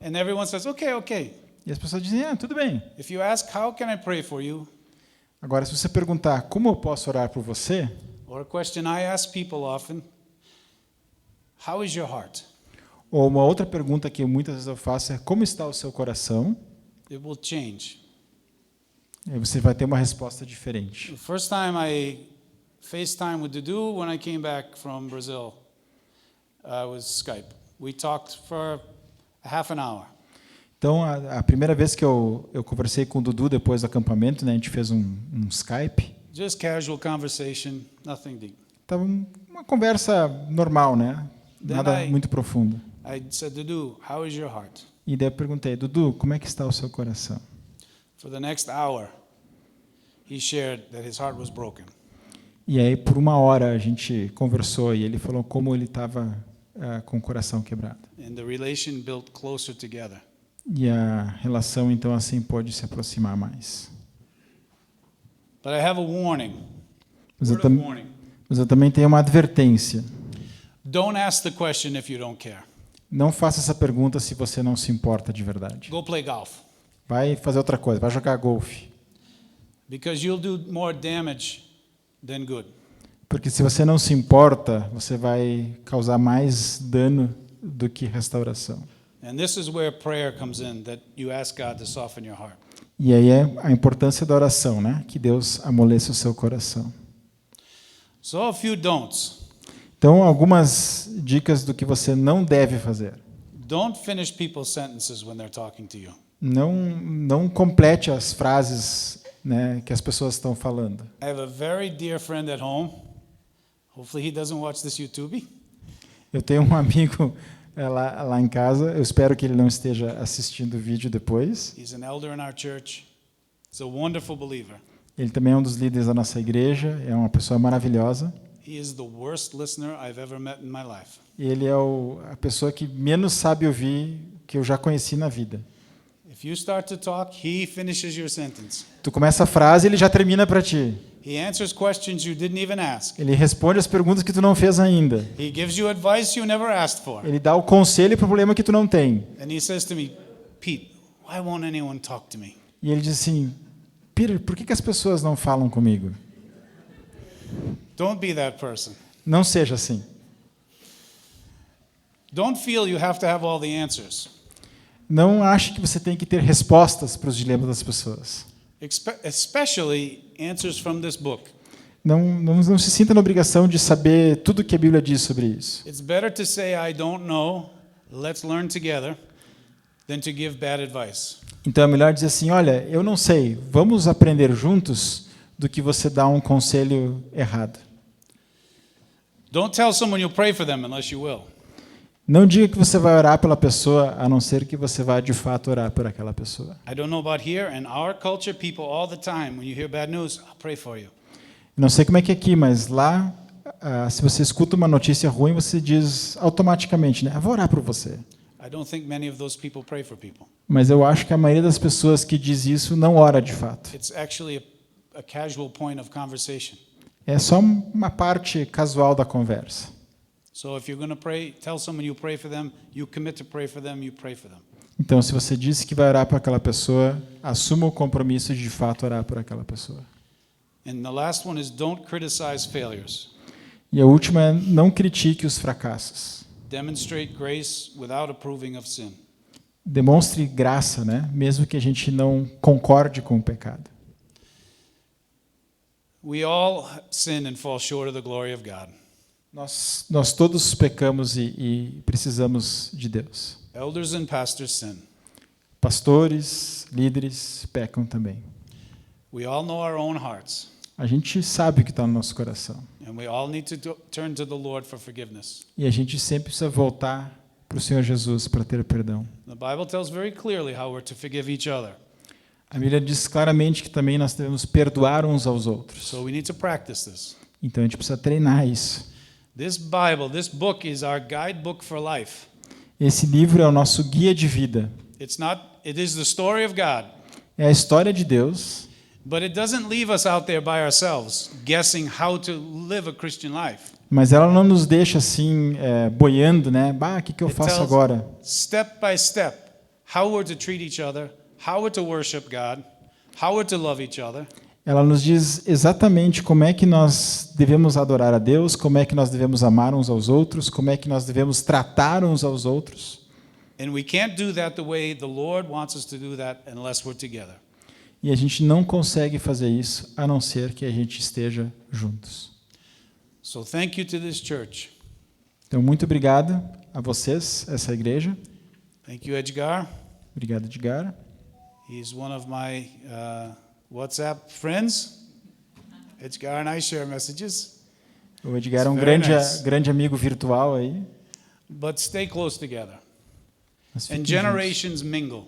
Speaker 2: And everyone says, okay, okay.
Speaker 3: E as pessoas dizem, tudo bem.
Speaker 2: If you ask, how can I pray for you?
Speaker 3: Agora, se você perguntar, como eu posso orar por você?
Speaker 2: Or a question I ask people often, how is your heart?
Speaker 3: Ou uma outra pergunta que muitas vezes eu faço é, como está o seu coração?
Speaker 2: It will change.
Speaker 3: E você vai ter uma resposta diferente.
Speaker 2: The first time I FaceTime with Dudu when I came back from Brazil was Skype. We talked for a half an hour.
Speaker 3: Então, a primeira vez que eu conversei com o Dudu depois do acampamento, né, a gente fez um Skype.
Speaker 2: Just casual conversation, nothing deep.
Speaker 3: Tava uma conversa normal, né? Nada muito profundo.
Speaker 2: I said, Dudu, how is your heart?
Speaker 3: E daí eu perguntei, Dudu, como é que está o seu coração?
Speaker 2: For the next hour, he shared that his heart was broken.
Speaker 3: E aí, por uma hora, a gente conversou e ele falou como ele estava com o coração quebrado.
Speaker 2: And the relation built closer together.
Speaker 3: E a relação, então, assim, pode se aproximar mais.
Speaker 2: But I have a warning.
Speaker 3: Mas eu,
Speaker 2: Word of warning.
Speaker 3: mas eu também tenho uma advertência.
Speaker 2: Don't ask the question if you don't care.
Speaker 3: Não faça essa pergunta se você não se importa de verdade.
Speaker 2: Go play golf.
Speaker 3: Vai fazer outra coisa, vai jogar golfe.
Speaker 2: Because you'll do more damage than good.
Speaker 3: Porque se você não se importa, você vai causar mais dano do que restauração.
Speaker 2: And this is where prayer comes in, that you ask God to soften your heart.
Speaker 3: E aí é a importância da oração, né? Que Deus amoleça o seu coração.
Speaker 2: So a few don'ts.
Speaker 3: Então, algumas dicas do que você não deve fazer.
Speaker 2: Don't finish people's sentences when they're talking to you.
Speaker 3: Não complete as frases, né, que as pessoas estão falando.
Speaker 2: I have a very dear friend at home. Hopefully he doesn't watch this YouTube.
Speaker 3: Eu tenho um amigo lá em casa, eu espero que ele não esteja assistindo o vídeo depois.
Speaker 2: He's an elder in our church. He's a wonderful believer.
Speaker 3: Ele também é um dos líderes da nossa igreja, é uma pessoa maravilhosa.
Speaker 2: He is the worst listener I've ever met in my life.
Speaker 3: Ele é a pessoa que menos sabe ouvir que eu já conheci na vida.
Speaker 2: If you start to talk, he finishes your sentence.
Speaker 3: Tu começa a frase, ele já termina para ti.
Speaker 2: He answers questions you didn't even ask.
Speaker 3: Ele responde as perguntas que tu não fez ainda.
Speaker 2: He gives you advice you never asked for.
Speaker 3: Ele dá o conselho para o problema que tu não tem.
Speaker 2: And he says to me, Pete, why won't anyone talk to me?
Speaker 3: E ele diz assim, Peter, por que as pessoas não falam comigo?
Speaker 2: Don't be that person.
Speaker 3: Não seja assim.
Speaker 2: Don't feel you have to have all the answers.
Speaker 3: Não ache que você tem que ter respostas para os dilemas das pessoas.
Speaker 2: Especially answers from this book.
Speaker 3: Não se sinta na obrigação de saber tudo que a Bíblia diz sobre isso.
Speaker 2: It's better to say I don't know, let's learn together, than to give bad advice.
Speaker 3: Então é melhor dizer assim, olha, eu não sei, vamos aprender juntos, do que você dar um conselho errado.
Speaker 2: Don't tell someone you'll pray for them unless you will.
Speaker 3: Não diga que você vai orar pela pessoa, a não ser que você vá de fato orar por aquela pessoa.
Speaker 2: I don't know about here, in our culture, people all the time, when you hear bad news, I'll pray for you.
Speaker 3: Não sei como é que é aqui, mas lá, se você escuta uma notícia ruim, você diz automaticamente, né? Eu vou orar por você.
Speaker 2: I don't think many of those people pray for people.
Speaker 3: Mas eu acho que a maioria das pessoas que diz isso não ora de fato.
Speaker 2: It's actually a casual point of conversation.
Speaker 3: É só uma parte casual da conversa.
Speaker 2: So if you're going to pray, tell someone you pray for them, you commit to pray for them, you pray for them.
Speaker 3: Então, se você disse que vai orar por aquela pessoa, assuma o compromisso de fato orar por aquela pessoa.
Speaker 2: And the last one is don't criticize failures.
Speaker 3: E a última é não critique os fracassos.
Speaker 2: Demonstrate grace without approving of sin.
Speaker 3: Demonstre graça, né? Mesmo que a gente não concorde com o pecado.
Speaker 2: We all sin and fall short of the glory of God.
Speaker 3: Nós todos pecamos e precisamos de Deus.
Speaker 2: Elders and pastors sin.
Speaker 3: Pastores, líderes pecam também.
Speaker 2: We all know our own hearts.
Speaker 3: A gente sabe o que está no nosso coração.
Speaker 2: And we all need to turn to the Lord for forgiveness.
Speaker 3: E a gente sempre precisa voltar para o Senhor Jesus para ter perdão.
Speaker 2: The Bible tells very clearly how we're to forgive each other.
Speaker 3: A Bíblia diz claramente que também nós devemos perdoar uns aos outros.
Speaker 2: So we need to practice this.
Speaker 3: Então a gente precisa treinar isso.
Speaker 2: This Bible, this book is our guidebook for life.
Speaker 3: Esse livro é o nosso guia de vida.
Speaker 2: It is the story of God.
Speaker 3: É a história de Deus,
Speaker 2: But it doesn't leave us out there by ourselves, guessing how to live a Christian life.
Speaker 3: mas ela não nos deixa assim boiando, né? O que eu faço agora?
Speaker 2: Step by step, how we're to treat each other, how we're to worship God, how we're to love each other.
Speaker 3: Ela nos diz exatamente como é que nós devemos adorar a Deus, como é que nós devemos amar uns aos outros, como é que nós devemos tratar uns aos outros.
Speaker 2: And we can't do that the way the Lord wants us to do that unless we're together.
Speaker 3: E a gente não consegue fazer isso a não ser que a gente esteja juntos.
Speaker 2: So thank you to this church.
Speaker 3: Então, muito obrigado a vocês, essa igreja.
Speaker 2: Thank you, Edgar.
Speaker 3: Obrigado, Edgar.
Speaker 2: He's one of my WhatsApp friends. Edgar and I share messages.
Speaker 3: O Edgar é um
Speaker 2: It's very
Speaker 3: grande
Speaker 2: nice.
Speaker 3: amigo virtual aí.
Speaker 2: But stay close together.
Speaker 3: Mas
Speaker 2: And
Speaker 3: fiquem juntos.
Speaker 2: generations mingle.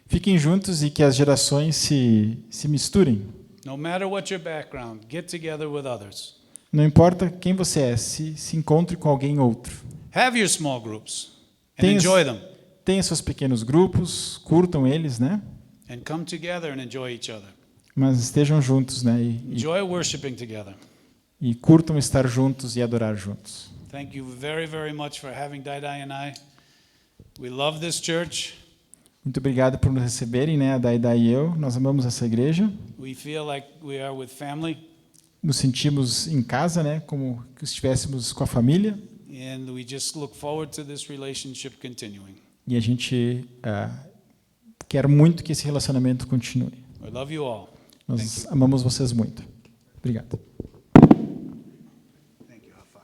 Speaker 3: Fiquem juntos e que as gerações se misturem.
Speaker 2: No matter what your background, get together with others.
Speaker 3: Não importa quem você é, se encontre com alguém outro.
Speaker 2: Have your small groups and
Speaker 3: Tenha-
Speaker 2: enjoy them.
Speaker 3: Tenha seus pequenos grupos, curtam eles, né?
Speaker 2: And come together and enjoy each other.
Speaker 3: Mas estejam juntos, né? E
Speaker 2: Enjoy worshiping together.
Speaker 3: curtam estar juntos e adorar juntos.
Speaker 2: Thank you very, very much for having Daidai and I. We love this church.
Speaker 3: Muito obrigado por nos receberem, né? A Daidai e eu. Nós amamos essa igreja.
Speaker 2: We feel like we are with family,
Speaker 3: Nos sentimos em casa, né? Como que estivéssemos com a família.
Speaker 2: and we just look forward to this relationship continuing.
Speaker 3: E a gente quer muito que esse relacionamento continue.
Speaker 2: I love you all.
Speaker 3: Nós amamos vocês muito. Obrigado.
Speaker 2: Thank you, Rafa.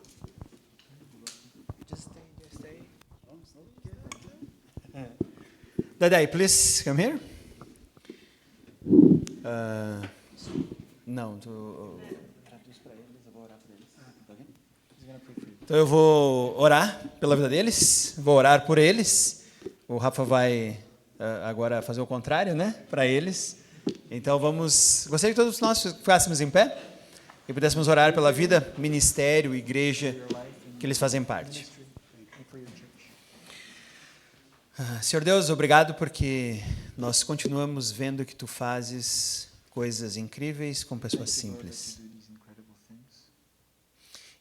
Speaker 1: Dadai, please come here. Não, tu traduz para eles, eu vou orar por eles. Então eu vou orar pela vida deles, vou orar por eles. O Rafa vai agora fazer o contrário, né, para eles. Então gostaria que todos nós ficássemos em pé e pudéssemos orar pela vida, ministério, igreja que eles fazem parte. Senhor Deus, obrigado porque nós continuamos vendo que Tu fazes coisas incríveis com pessoas simples.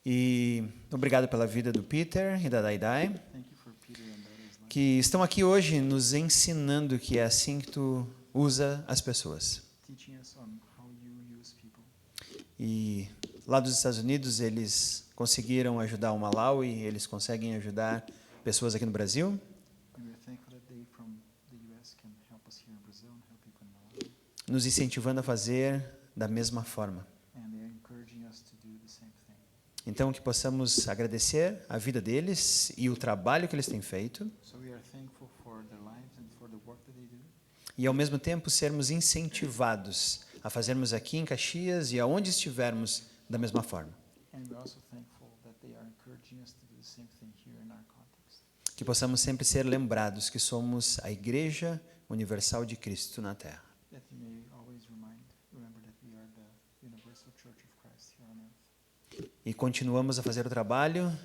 Speaker 1: E obrigado pela vida do Peter e da Daidai, que estão aqui hoje nos ensinando que é assim que Tu usa as pessoas. E lá dos Estados Unidos eles conseguiram ajudar o Malawi, eles conseguem ajudar pessoas aqui no Brasil. Nos incentivando a fazer da mesma forma. Então, que possamos agradecer a vida deles e o trabalho que eles têm feito. E, ao mesmo tempo, sermos incentivados a fazermos aqui em Caxias e aonde estivermos da mesma forma. Que possamos sempre ser lembrados que somos a Igreja Universal de Cristo na Terra. E continuamos a fazer o trabalho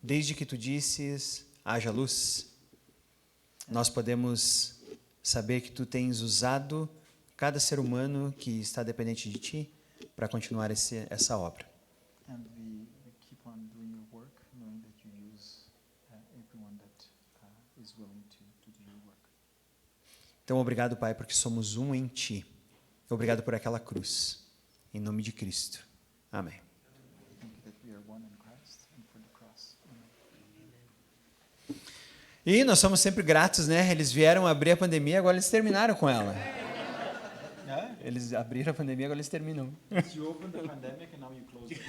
Speaker 1: desde que Tu disses, haja luz. Nós podemos saber que Tu tens usado cada ser humano que está dependente de Ti para continuar essa obra. Então, obrigado, Pai, porque somos um em Ti. Obrigado por aquela cruz. Em nome de Cristo. Amém. E nós somos sempre gratos, né? Eles vieram abrir a pandemia, agora eles terminaram com ela. Eles abriram a pandemia, agora eles terminam.
Speaker 3: You opened the pandemic and now you close it.